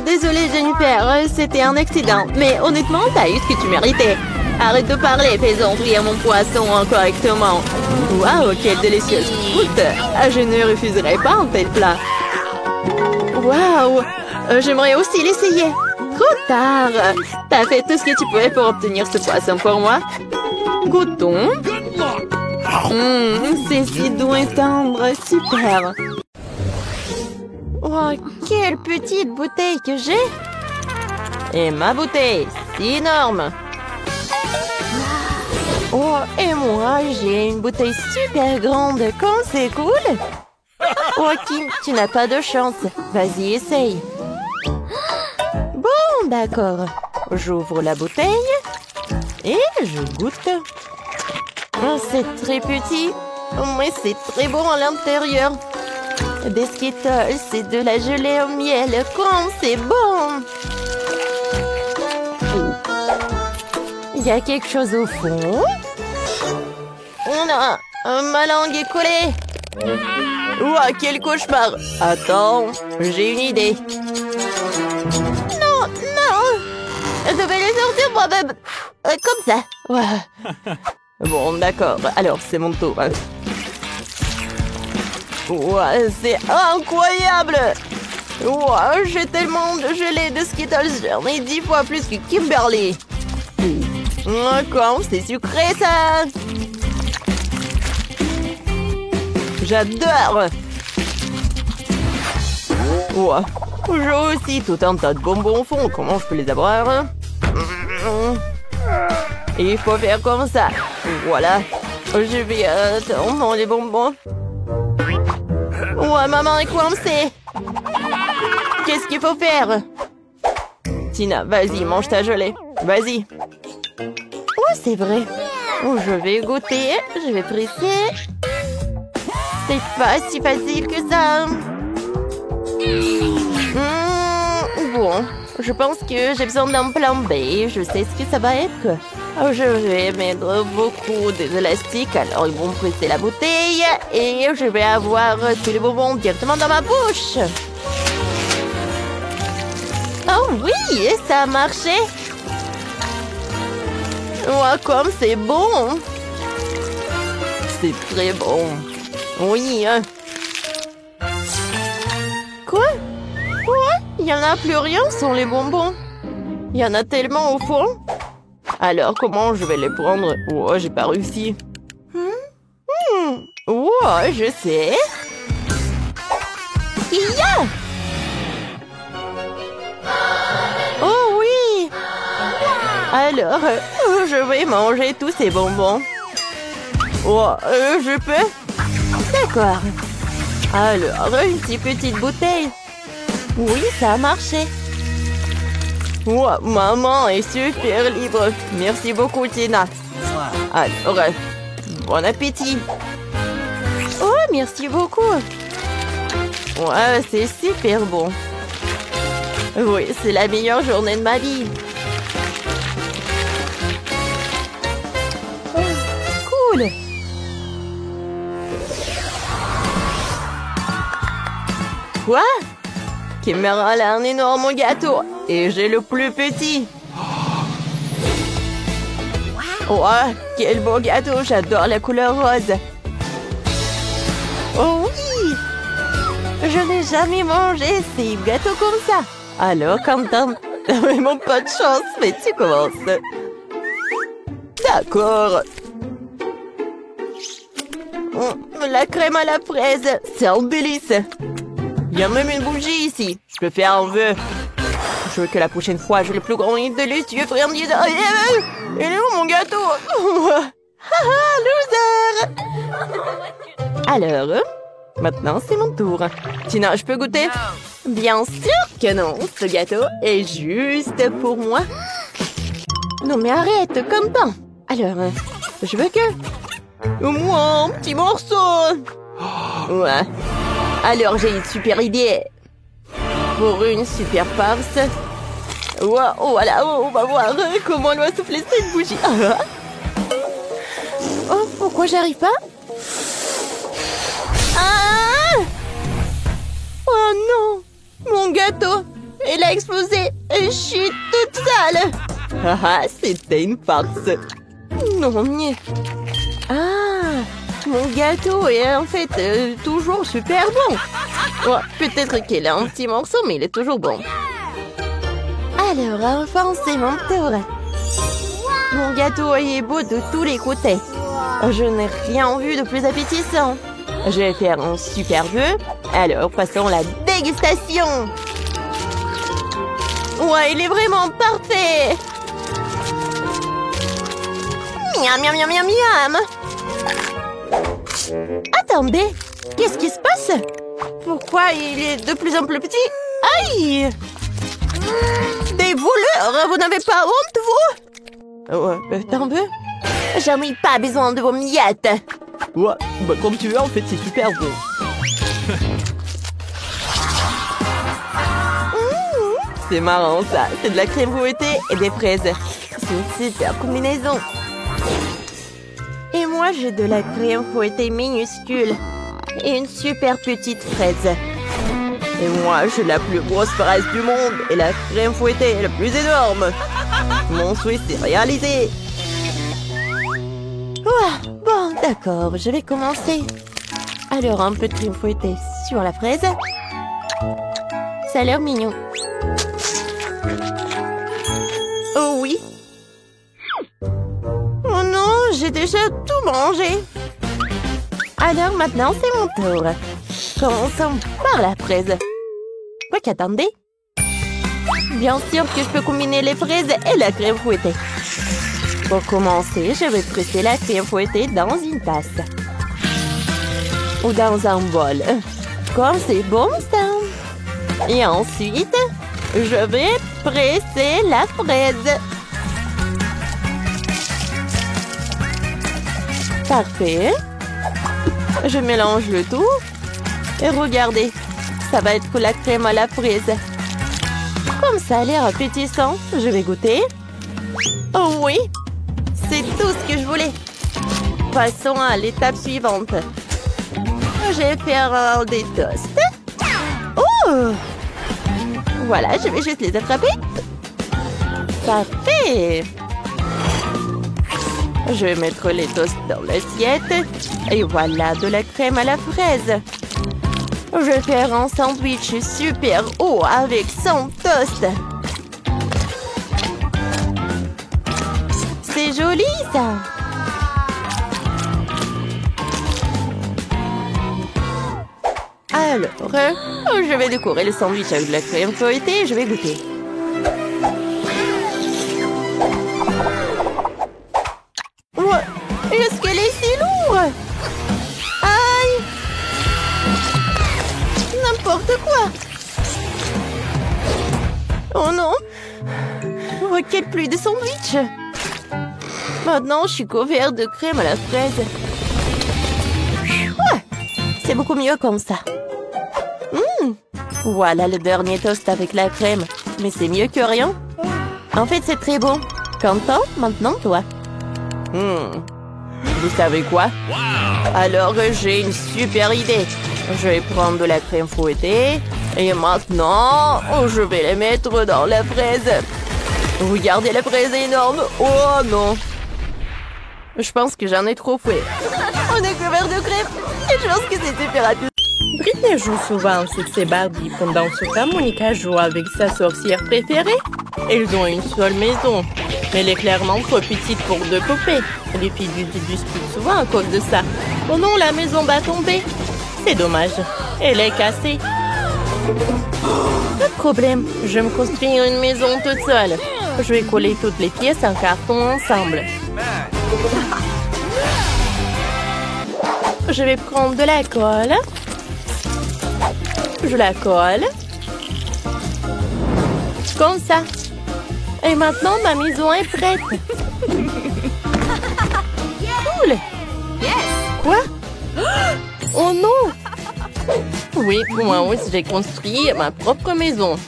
Désolée Jennifer, c'était un accident. Mais honnêtement, t'as eu ce que tu méritais. Arrête de parler, faisons cuire mon poisson correctement. Waouh, quelle délicieuse croûte. Je ne refuserai pas un tel plat. Waouh, j'aimerais aussi l'essayer. Trop tard. T'as fait tout ce que tu pouvais pour obtenir ce poisson pour moi. Goûtons. C'est si doux et tendre, super. Oh, quelle petite bouteille que j'ai. Et ma bouteille, si énorme. Oh, et moi, j'ai une bouteille super grande. Comme c'est cool. Oh, Kim, tu n'as pas de chance. Vas-y, essaye. Bon, d'accord. J'ouvre la bouteille. Et je goûte. Oh, c'est très petit. Mais c'est très bon à l'intérieur. Des Skittles, c'est de la gelée au miel. Comme c'est bon. Il y a quelque chose au fond. Oh non, ma langue est collée. Ouah, quel cauchemar. Attends, j'ai une idée. Non. Je vais les sortir moi-même. Comme ça. Ouais. Bon, d'accord. Alors, c'est mon tour. Ouais, c'est incroyable. Ouais, j'ai tellement de gelée de Skittles. J'en ai 10 fois plus que Kimberly. Comme c'est sucré, ça. J'adore. Ouais. J'ai aussi tout un tas de bonbons au fond. Comment je peux les avoir? Il faut faire comme ça. Voilà. Je vais attendre les bonbons. Ouais, maman est coincée. Qu'est-ce qu'il faut faire? Tina, vas-y, mange ta gelée. Vas-y. Oh, c'est vrai. Oh, je vais goûter. Je vais presser. C'est pas si facile que ça. Bon, je pense que j'ai besoin d'un plan B. Je sais ce que ça va être. Je vais mettre beaucoup d'élastique. Alors, ils vont presser la bouteille. Et je vais avoir tous les bonbons directement dans ma bouche. Oh oui, ça a marché. Oh, comme c'est bon. C'est très bon. Oui. Quoi? Il n'y en a plus rien sans les bonbons. Il y en a tellement au fond. Alors, comment je vais les prendre? Oh, j'ai pas réussi. Oh, je sais. Yeah! Oh oui! Alors, je vais manger tous ces bonbons. Oh, je peux? D'accord. Alors, une si petite bouteille. Oui, ça a marché. Oh, maman est super libre. Merci beaucoup, Tina. Alors, bon appétit. Oh, merci beaucoup. Ouais, c'est super bon. Oui, c'est la meilleure journée de ma vie. Oh, cool. Quoi? Caméra a un énorme gâteau. Et j'ai le plus petit. Oh, quel beau gâteau. J'adore la couleur rose. Oh oui! Je n'ai jamais mangé ces gâteaux comme ça. Alors, Quentin, t'as vraiment pas de chance, mais tu commences. D'accord. La crème à la fraise, c'est un délice. Il y a même une bougie ici. Je peux faire un vœu. Je veux que la prochaine fois, j'ai le plus grand et délicieux friandise. Il est où mon gâteau? Haha, loser! Alors, maintenant c'est mon tour. Tina, je peux goûter? Bien sûr que non. Ce gâteau est juste pour moi. Non mais arrête, Quentin. Alors, je veux que... Moi, un petit morceau. Ouais. Alors, j'ai une super idée. Pour une super farce. Wow, oh, voilà, oh, on va voir comment elle va souffler cette bougie. Oh, pourquoi j'arrive pas? Ah! Oh non! Mon gâteau! Il a explosé! Et je suis toute sale! Ah, c'était une farce! Non, mais... Ah! Mon gâteau est en fait toujours super bon! Oh, peut-être qu'il a un petit morceau, mais il est toujours bon. Alors, enfin, c'est mon tour. Mon gâteau est beau de tous les côtés. Je n'ai rien vu de plus appétissant. Je vais faire un super vœu. Alors, passons à la dégustation. Ouais, il est vraiment parfait. Miam, miam, miam, miam, miam. Attendez, qu'est-ce qui se passe? Pourquoi il est de plus en plus petit? Aïe! Des voleurs! Vous n'avez pas honte, vous? Ouais, t'en veux? J'en ai pas besoin de vos miettes. Ouais, bah comme tu veux, en fait, c'est super bon. C'est marrant, ça. C'est de la crème fouettée et des fraises. C'est une super combinaison. Et moi, j'ai de la crème fouettée minuscule et une super petite fraise. Et moi, j'ai la plus grosse fraise du monde et la crème fouettée la plus énorme. Mon souhait s'est réalisé. Oh, bon, d'accord, je vais commencer. Alors, un peu de crème fouettée sur la fraise. Ça a l'air mignon. Oh oui. Oh non, j'ai déjà tout mangé. Alors maintenant, c'est mon tour. Commençons par la fraise. Quoi qu'attendez? Bien sûr que je peux combiner les fraises et la crème fouettée. Pour commencer, je vais presser la crème fouettée dans une tasse. Ou dans un bol. Comme c'est bon, ça. Et ensuite, je vais presser la fraise. Parfait. Je mélange le tout. Et regardez, ça va être la crème à la fraise. Comme ça a l'air appétissant, je vais goûter. Oh oui, c'est tout ce que je voulais. Passons à l'étape suivante. Je vais faire des toasts. Oh! Voilà, je vais juste les attraper. Parfait! Je vais mettre les toasts dans l'assiette. Et voilà, de la crème à la fraise. Je vais faire un sandwich super haut avec 100 toasts. C'est joli, ça. Alors, je vais décorer le sandwich avec de la crème feuilletée et je vais goûter. Ouais, est-ce qu'elle est si lourde? Aïe! N'importe quoi! Oh non! Oh, quelle pluie de sandwich! Maintenant, je suis couvert de crème à la fraise. Ouais, c'est beaucoup mieux comme ça. Voilà le dernier toast avec la crème. Mais c'est mieux que rien. En fait, c'est très bon. Content? Maintenant, toi. Vous savez quoi? Alors, j'ai une super idée. Je vais prendre de la crème fouettée. Et maintenant, je vais les mettre dans la fraise. Regardez la fraise énorme. Oh non. Je pense que j'en ai trop fait. On est couvert de crème. Et je pense que c'est super rapide. Britney joue souvent sur ses Barbie. Pendant ce temps, Monica joue avec sa sorcière préférée. Ils ont une seule maison, mais elle est clairement trop petite pour deux poupées. Les filles discutent souvent à cause de ça. Oh non, la maison va tomber. C'est dommage. Elle est cassée. Pas de problème. Je vais me construire une maison toute seule. Je vais coller toutes les pièces en carton ensemble. Je vais prendre de la colle. Je la colle. Comme ça. Et maintenant, ma maison est prête. Cool. Quoi? Oh non! Oui, moi aussi, j'ai construit ma propre maison.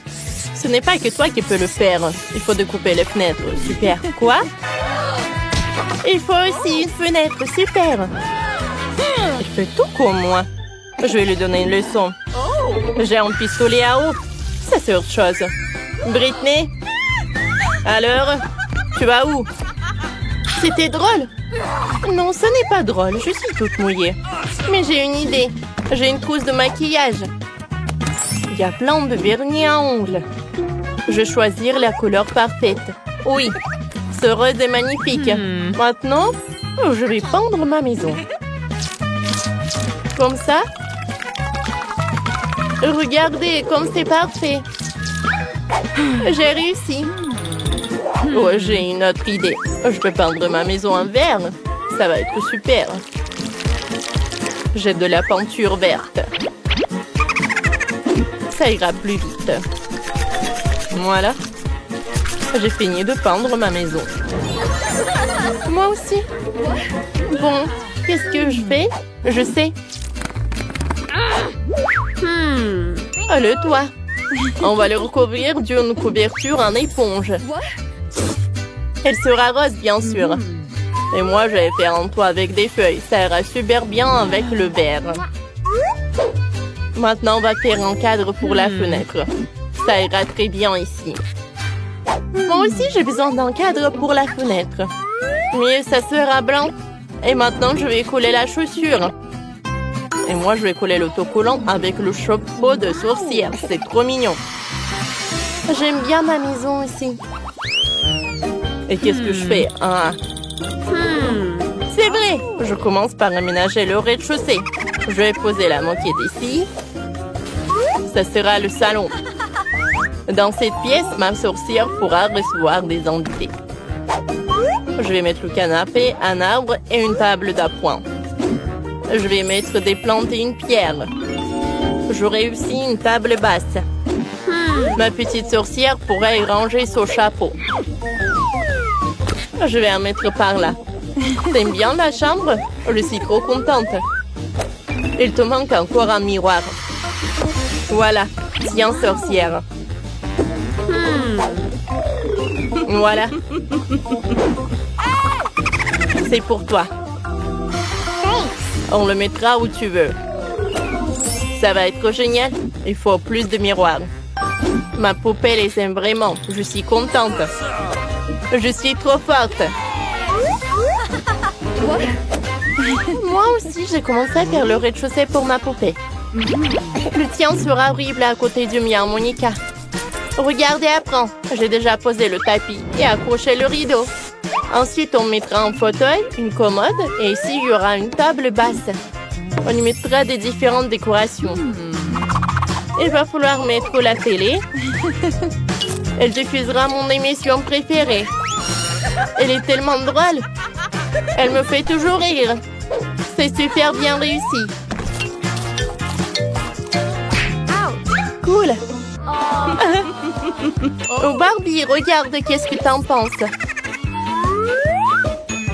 Ce n'est pas que toi qui peux le faire. Il faut découper les fenêtres. Super. Quoi? Il faut aussi une fenêtre. Super. Il fait tout comme moi. Je vais lui donner une leçon. J'ai un pistolet à eau. Ça, c'est autre chose. Britney? Alors? Tu vas où? C'était drôle. Non, ce n'est pas drôle. Je suis toute mouillée. Mais j'ai une idée. J'ai une trousse de maquillage. Il y a plein de vernis à ongles. Je vais choisir la couleur parfaite. Oui, ce rose est magnifique. Maintenant, je vais peindre ma maison. Comme ça. Regardez, comme c'est parfait. J'ai réussi. Oh, j'ai une autre idée. Je peux peindre ma maison en vert. Ça va être super. J'ai de la peinture verte. Ça ira plus vite. Voilà. J'ai fini de peindre ma maison. Moi aussi. Bon, qu'est-ce que je fais? Je sais. Le toit. On va le recouvrir d'une couverture en éponge. Elle sera rose, bien sûr. Et moi, je vais faire un toit avec des feuilles. Ça ira super bien avec le vert. Maintenant, on va faire un cadre pour la fenêtre. Ça ira très bien ici. Moi aussi, j'ai besoin d'un cadre pour la fenêtre. Mais ça sera blanc. Et maintenant, je vais coller la chaussure. Et moi, je vais coller l'autocollant avec le chapeau de sorcière. C'est trop mignon. J'aime bien ma maison ici. Et qu'est-ce que je fais? C'est vrai. Je commence par aménager le rez-de-chaussée. Je vais poser la moquette ici. Ça sera le salon. Dans cette pièce, ma sorcière pourra recevoir des invités. Je vais mettre le canapé, un arbre et une table d'appoint. Je vais mettre des plantes et une pierre. J'aurai aussi une table basse. Ma petite sorcière pourra y ranger son chapeau. Je vais en mettre par là. T'aimes bien la chambre? Je suis trop contente. Il te manque encore un miroir. Voilà. Tiens, sorcière. Voilà. C'est pour toi. On le mettra où tu veux. Ça va être génial. Il faut plus de miroirs. Ma poupée les aime vraiment. Je suis contente. Je suis trop forte. Moi aussi, j'ai commencé à faire le rez-de-chaussée pour ma poupée. Le tien sera horrible à côté du mien, Monica. Regardez, apprends. J'ai déjà posé le tapis et accroché le rideau. Ensuite, on mettra un fauteuil, une commode et ici, il y aura une table basse. On y mettra des différentes décorations. Il va falloir mettre la télé. Elle diffusera mon émission préférée. Elle est tellement drôle. Elle me fait toujours rire. C'est super bien réussi. Cool. Oh Barbie, regarde, qu'est-ce que t'en penses?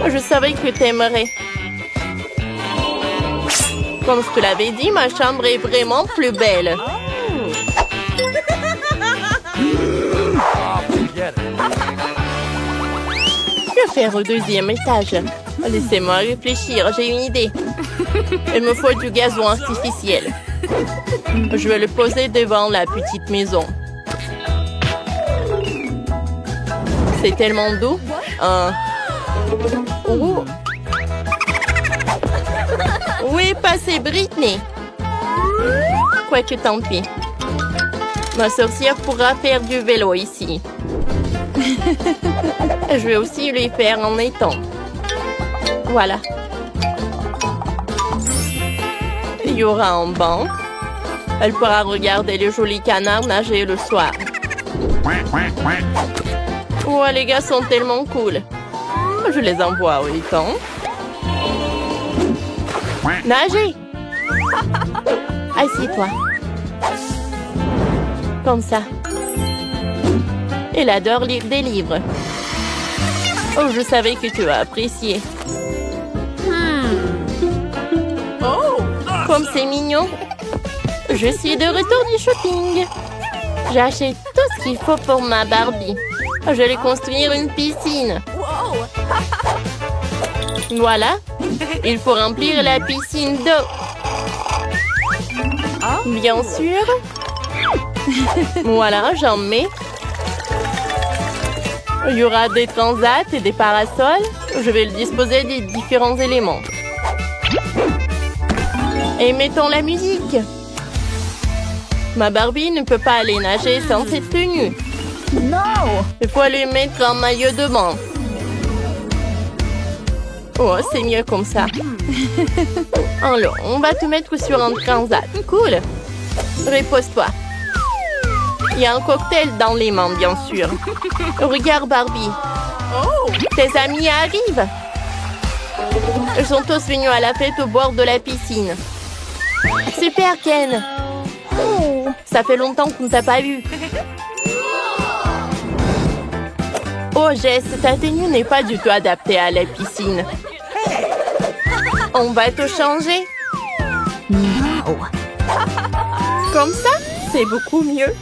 Je savais que t'aimerais. Comme je te l'avais dit, ma chambre est vraiment plus belle. Que faire au deuxième étage? Laissez-moi réfléchir, j'ai une idée. Il me faut du gazon artificiel. Je vais le poser devant la petite maison. C'est tellement doux. Oh. Où est passée Britney? Quoique tant pis. Ma sorcière pourra faire du vélo ici. Je vais aussi lui faire en étang. Voilà. Il y aura un banc. Elle pourra regarder le joli canard nager le soir. Oh, les gars sont tellement cool. Je les envoie au étang. Nager! Assieds-toi. Comme ça. Elle adore lire des livres. Oh, je savais que tu as apprécié. Oh, comme c'est mignon. Je suis de retour du shopping. J'ai acheté tout ce qu'il faut pour ma Barbie. Je vais construire une piscine. Voilà. Il faut remplir la piscine d'eau. Bien sûr. Voilà, j'en mets. Il y aura des transats et des parasols. Je vais le disposer des différents éléments. Et mettons la musique. Ma Barbie ne peut pas aller nager sans cette tenue. Non! Il faut lui mettre un maillot de bain. Oh, c'est mieux comme ça. Alors, on va te mettre sur un transat. Cool. Repose-toi. Il y a un cocktail dans les mains, bien sûr. Regarde, Barbie. Tes amis arrivent. Ils sont tous venus à la fête au bord de la piscine. Super, Ken. Ça fait longtemps qu'on ne t'a pas vu. Oh, Jess, ta tenue n'est pas du tout adaptée à la piscine. On va te changer. Non. Comme ça, c'est beaucoup mieux.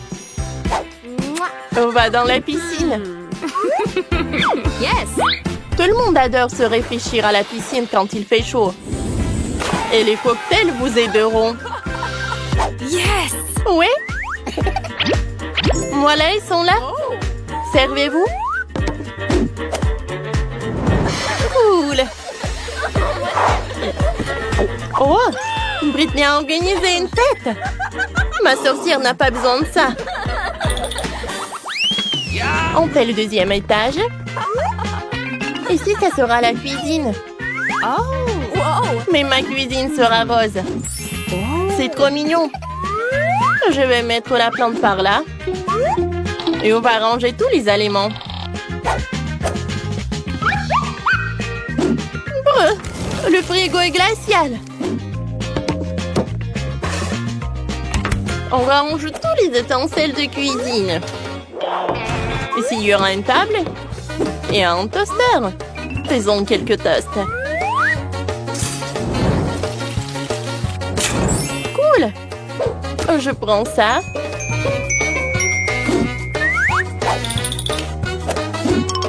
On va dans la piscine. Yes. Tout le monde adore se réfléchir à la piscine quand il fait chaud. Et les cocktails vous aideront. Yes. Oui. Voilà, ils sont là. Servez-vous. Cool. Oh, Britney a organisé une fête. Ma sorcière n'a pas besoin de ça. On fait le deuxième étage. Ici, ça sera la cuisine. Oh, wow. Mais ma cuisine sera rose. C'est trop mignon. Je vais mettre la plante par là. Et on va ranger tous les aliments. Le frigo est glacial. On range tous les ustensiles de cuisine. Ici, il y aura une table et un toaster. Faisons quelques toasts. Cool. Je prends ça.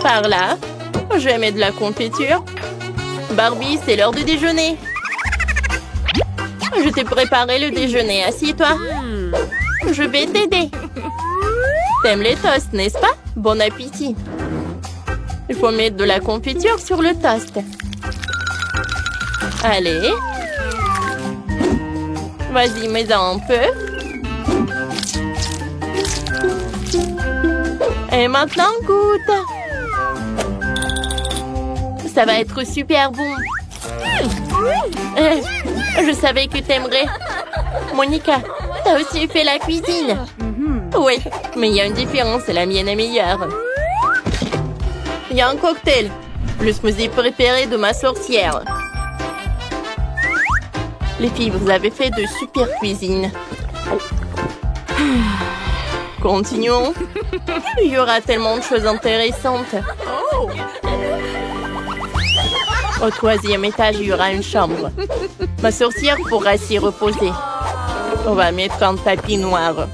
Par là. Je vais mettre de la confiture. Barbie, c'est l'heure du déjeuner. Je t'ai préparé le déjeuner. Assieds-toi. Je vais t'aider. T'aimes les toasts, n'est-ce pas? Bon appétit. Il faut mettre de la confiture sur le toast. Allez. Vas-y, mets-en un peu. Et maintenant, goûte. Ça va être super bon. Je savais que t'aimerais. Monica, t'as aussi fait la cuisine. Oui, mais il y a une différence, la mienne est meilleure. Il y a un cocktail, le smoothie préféré de ma sorcière. Les filles, vous avez fait de super cuisine. Continuons. Il y aura tellement de choses intéressantes. Au 3e étage, il y aura une chambre. Ma sorcière pourra s'y reposer. On va mettre un tapis noir.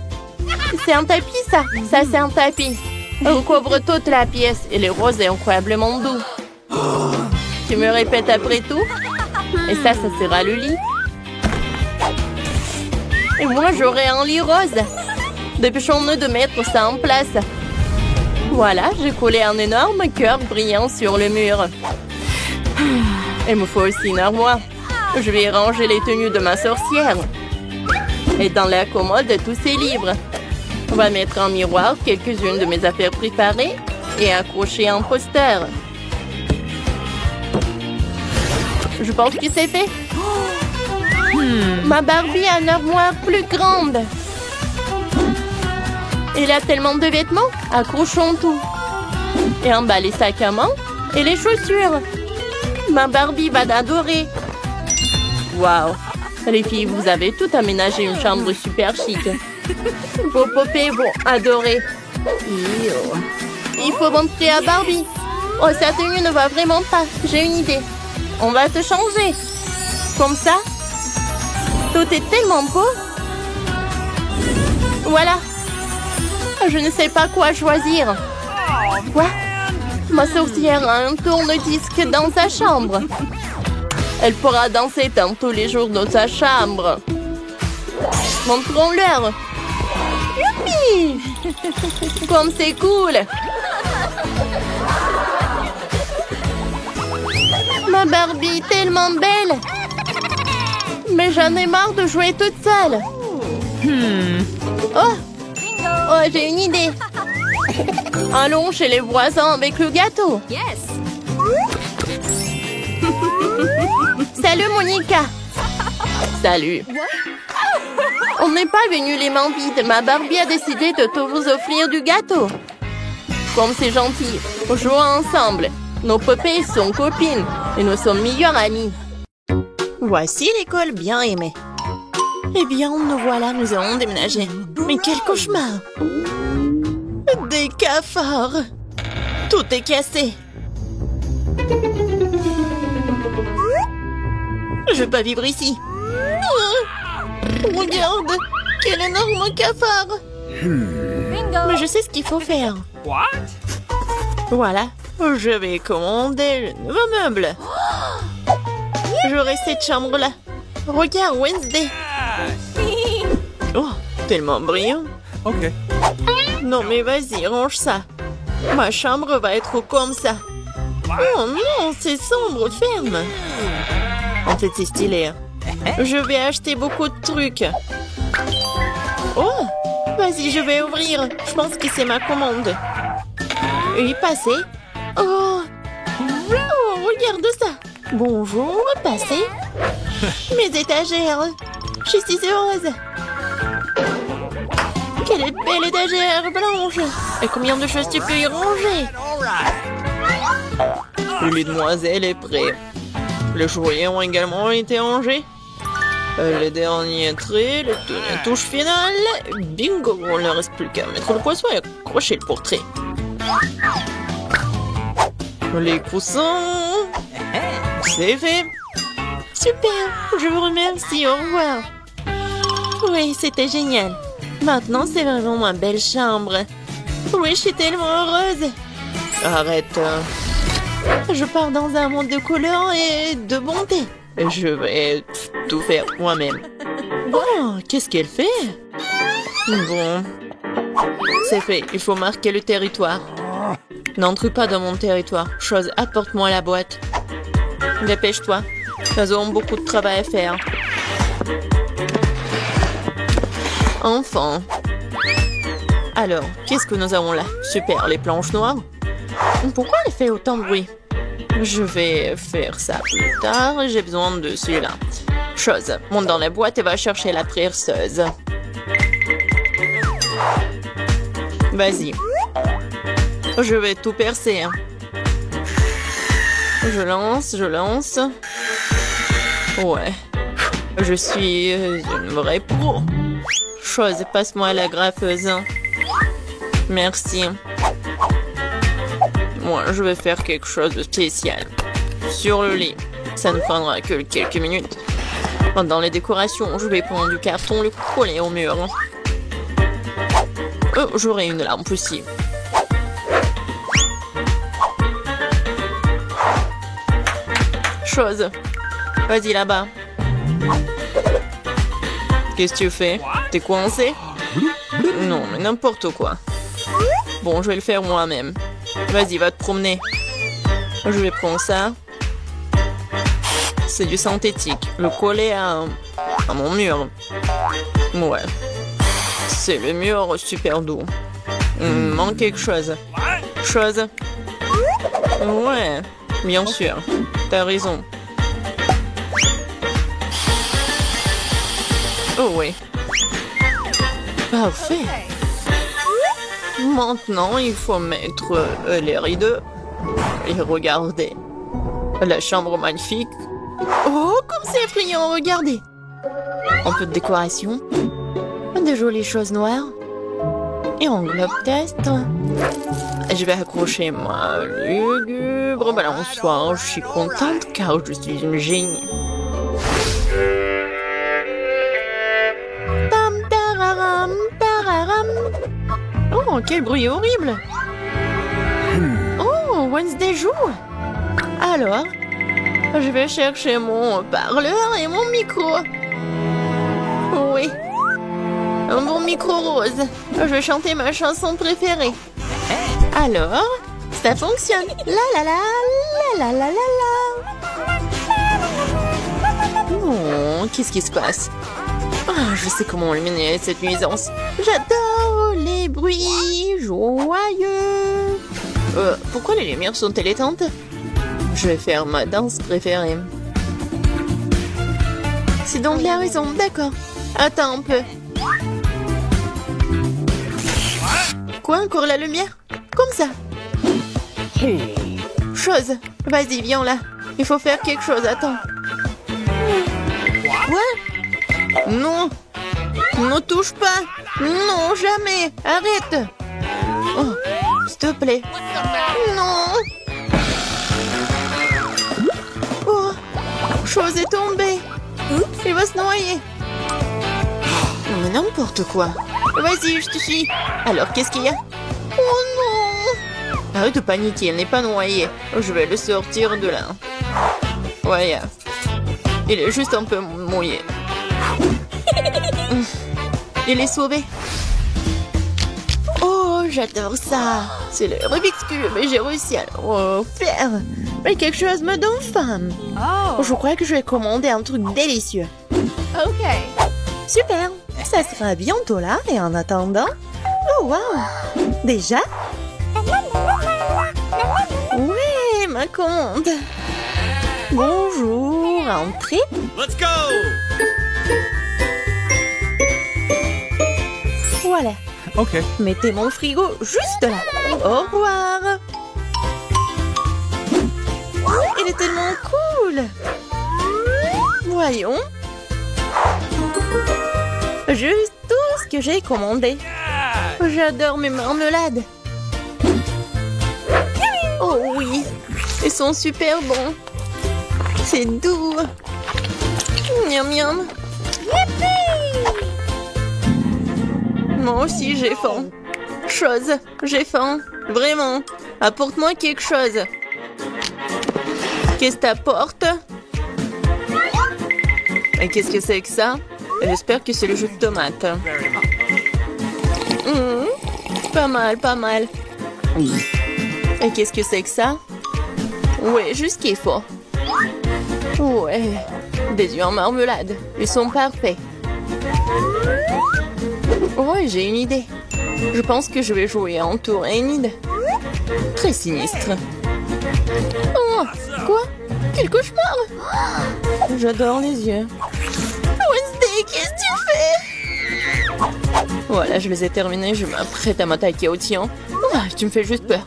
C'est un tapis, ça? Ça, c'est un tapis. On recouvre toute la pièce et le rose est incroyablement doux. Tu me répètes après tout? Et ça sera le lit. Et moi, j'aurai un lit rose. Dépêchons-nous de mettre ça en place. Voilà, j'ai collé un énorme cœur brillant sur le mur. Il me faut aussi une armoire. Je vais ranger les tenues de ma sorcière. Et dans la commode, tous ses livres. On va mettre en miroir quelques-unes de mes affaires préparées et accrocher un poster. Je pense que c'est fait. Ma Barbie a une armoire plus grande. Elle a tellement de vêtements. Accrochons tout. Et en bas les sacs à main et les chaussures. Ma Barbie va adorer. Waouh. Les filles, vous avez tout aménagé une chambre super chic. Vos poupées vont adorer. Il faut montrer à Barbie. Oh, sa tenue ne va vraiment pas. J'ai une idée. On va te changer. Comme ça. Tout est tellement beau. Voilà. Je ne sais pas quoi choisir. Quoi? Ma sorcière a un tourne-disque dans sa chambre. Elle pourra danser dans tous les jours dans sa chambre. Montrons-leur. Youpi! Comme c'est cool! Ma Barbie est tellement belle! Mais j'en ai marre de jouer toute seule. Oh, j'ai une idée. Allons chez les voisins avec le gâteau. Yes. Salut, Monica. Salut. On n'est pas venu les mains vides. Ma Barbie a décidé de te vous offrir du gâteau. Comme c'est gentil. Jouons ensemble. Nos poupées sont copines et nous sommes meilleures amies. Voici l'école bien aimée. Eh bien, nous voilà, nous allons déménager. Mais quel cauchemar! Des cafards! Tout est cassé. Je peux pas vivre ici. Regarde! Quel énorme cafard! Mais je sais ce qu'il faut faire. What? Voilà, je vais commander le nouveau meuble. J'aurai cette chambre-là. Regarde, Wednesday. Oh, tellement brillant. Ok. Non, mais vas-y, range ça. Ma chambre va être comme ça. Oh non, c'est sombre, ferme. En fait, c'est stylé. Je vais acheter beaucoup de trucs. Oh, vas-y, je vais ouvrir. Je pense que c'est ma commande. Oui, passez. Oh, regarde ça. Bonjour, passez. Mes étagères. Je suis heureuse. Quelle belle étagère blanche. Et combien de choses tu peux y ranger? Le lit de demoiselle est prêt. Les jouets ont également été rangés. Les derniers traits, les touches finales. Bingo, il ne reste plus qu'à mettre le poisson et accrocher le portrait. Les coussins. C'est fait. Super, je vous remercie, au revoir. Oui, c'était génial. Maintenant, c'est vraiment ma belle chambre. Oui, je suis tellement heureuse. Arrête. Je pars dans un monde de couleurs et de bonté. Je vais tout faire moi-même. Oh, qu'est-ce qu'elle fait? Bon, c'est fait. Il faut marquer le territoire. N'entre pas dans mon territoire. Chose, apporte-moi la boîte. Dépêche-toi. Nous avons beaucoup de travail à faire. Enfin. Alors, qu'est-ce que nous avons là? Super, les planches noires. Pourquoi elle fait autant de bruit? Je vais faire ça plus tard. J'ai besoin de celui-là. Chose, monte dans la boîte et va chercher la perceuse. Vas-y. Je vais tout percer. Je lance. Ouais. Je suis une vraie pro. Chose, passe-moi la graffeuse. Merci. Moi, je vais faire quelque chose de spécial. Sur le lit. Ça ne prendra que quelques minutes. Dans les décorations, je vais prendre du carton, le coller au mur. J'aurai une lampe aussi. Chose. Vas-y là-bas. Qu'est-ce que tu fais? T'es coincé? Non, mais n'importe quoi. Bon, je vais le faire moi-même. Vas-y, va te promener. Je vais prendre ça. C'est du synthétique. Le coller à mon mur. Ouais. C'est le mur super doux. Il me manque quelque chose. Chose. Ouais, bien sûr. T'as raison. Oh oui. Parfait. Maintenant, il faut mettre les rideaux. Et regardez. La chambre magnifique. Oh, comme c'est effrayant, regardez. Un peu de décoration. De jolies choses noires. Et en globe test. Je vais accrocher ma lugubre balançoire. Je suis contente car je suis une génie. Tam tararam, tararam. Oh, quel bruit horrible. Oh, Wednesday joue. Alors, je vais chercher mon parleur et mon micro. Oui. Un bon micro rose. Je vais chanter ma chanson préférée. Alors, ça fonctionne. La la la, la la la la la. Oh, qu'est-ce qui se passe? Je sais comment éliminer cette nuisance. J'adore les bruits joyeux. Pourquoi les lumières sont-elles éteintes? Je vais faire ma danse préférée. C'est donc la raison, d'accord. Attends un peu. Quoi, encore la lumière? Comme ça. Chose. Vas-y, viens là. Il faut faire quelque chose, attends. Quoi? Non. Ne touche pas. Non, jamais. Arrête. Oh, s'il te plaît. Non. Oh, Chose est tombée. Il va se noyer. Mais n'importe quoi. Vas-y, je te suis. Alors, qu'est-ce qu'il y a? Oh non! Arrête de paniquer, elle n'est pas noyée. Je vais le sortir de là. Ouais. Il est juste un peu mouillé. Il est sauvé. Oh, j'adore ça. C'est le Rubik's Cube et j'ai réussi à le faire. Mais quelque chose me donne faim. Oh. Je crois que je vais commander un truc délicieux. OK. Super. Ça sera bientôt là et en attendant... Oh, wow. Déjà? Ouais, ma commande. Bonjour, entrez. Let's go! Voilà. Okay. Mettez mon frigo juste là. Au revoir. Il est tellement cool. Voyons. Juste tout ce que j'ai commandé. J'adore mes marmelades. Oh oui, ils sont super bons. C'est doux. Miam miam. Moi aussi j'ai faim. Chose, j'ai faim. Vraiment. Apporte-moi quelque chose. Qu'est-ce que t'apportes? Et qu'est-ce que c'est que ça? J'espère que c'est le jus de tomate. Pas mal, pas mal. Et qu'est-ce que c'est que ça? Ouais, juste ce qu'il faut. Ouais, des œufs en marmelade. Ils sont parfaits. Ouais, j'ai une idée. Je pense que je vais jouer en tour Enid. Très sinistre. Oh, Quoi? Quel cauchemar! J'adore les yeux. Wednesday, qu'est-ce que tu fais? Voilà, je les ai terminés. Je m'apprête à m'attaquer au tien. Ah, tu me fais juste peur.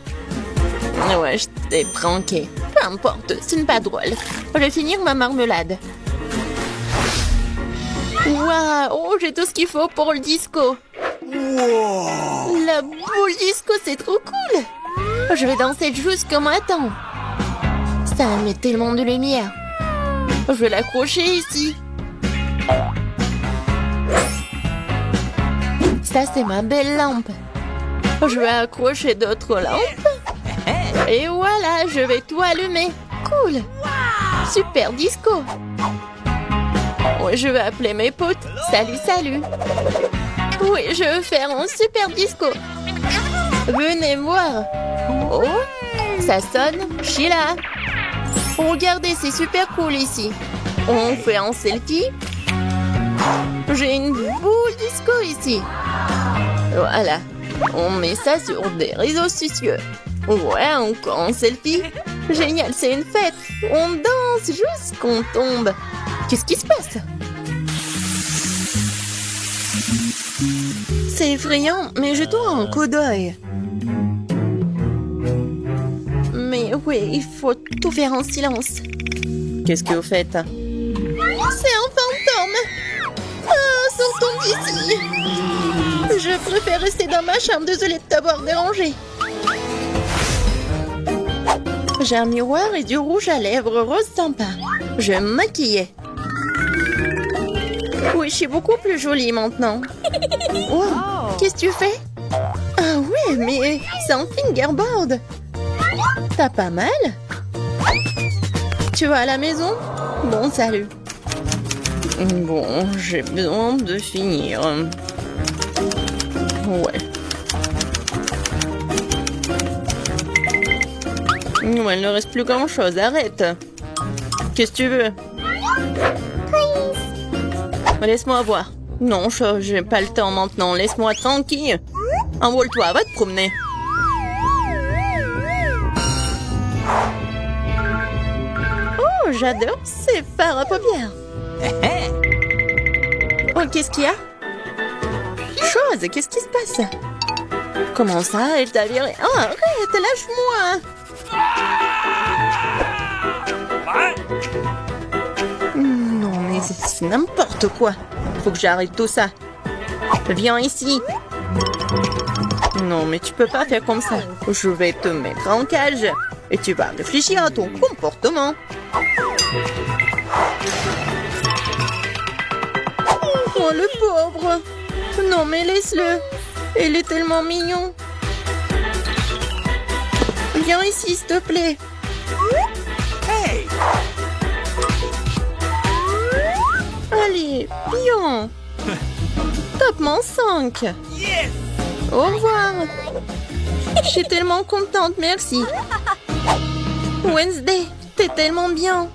Ouais, je t'ai pranké. Peu importe, ce n'est pas drôle. Je vais finir ma marmelade. Waouh, oh, j'ai tout ce qu'il faut pour le disco. Wow. La boule disco, c'est trop cool. Je vais danser jusqu'au matin. Ça met tellement de lumière. Je vais l'accrocher ici. Ça, c'est ma belle lampe. Je vais accrocher d'autres lampes. Et voilà, je vais tout allumer. Cool. Super disco. Oui, je vais appeler mes potes. Salut, salut. Oui, je veux faire un super disco. Venez voir. Oh, ça sonne. Sheila. Regardez, c'est super cool ici. On fait un selfie. J'ai une boule disco ici. Voilà. On met ça sur des réseaux sociaux. Ouais, encore un selfie. Génial, c'est une fête. On danse jusqu'on tombe. Qu'est-ce qui se passe? C'est effrayant, mais je dois un coup d'œil. Mais oui, il faut tout faire en silence. Qu'est-ce que vous faites? C'est un fantôme. Ah, sortons d'ici. Je préfère rester dans ma chambre. Désolée de t'avoir dérangé. J'ai un miroir et du rouge à lèvres rose sympa. Je vais me maquiller. Oui, je suis beaucoup plus jolie maintenant. Oh, qu'est-ce que tu fais? Ah ouais, mais c'est un fingerboard. T'as pas mal? Tu vas à la maison? Bon, salut. Bon, j'ai besoin de finir. Ouais. Ouais, il ne reste plus grand-chose. Arrête. Qu'est-ce que tu veux? Laisse-moi voir. Non, j'ai pas le temps maintenant. Laisse-moi tranquille. Envole-toi, va te promener. Oh, j'adore ces fards à paupières. Oh, qu'est-ce qu'il y a? Chose, qu'est-ce qui se passe? Comment ça, elle t'a viré? Oh, arrête, lâche-moi. Non, mais c'est n'importe quoi. Faut que j'arrête tout ça. Viens ici. Non, mais tu peux pas faire comme ça. Je vais te mettre en cage et tu vas réfléchir à ton comportement. Oh, le pauvre. Non, mais laisse-le. Il est tellement mignon. Viens ici, s'il te plaît. Hey! Allez, viens. Top-moi 5. Yes! Au revoir. Je suis tellement contente, merci. Wednesday, t'es tellement bien.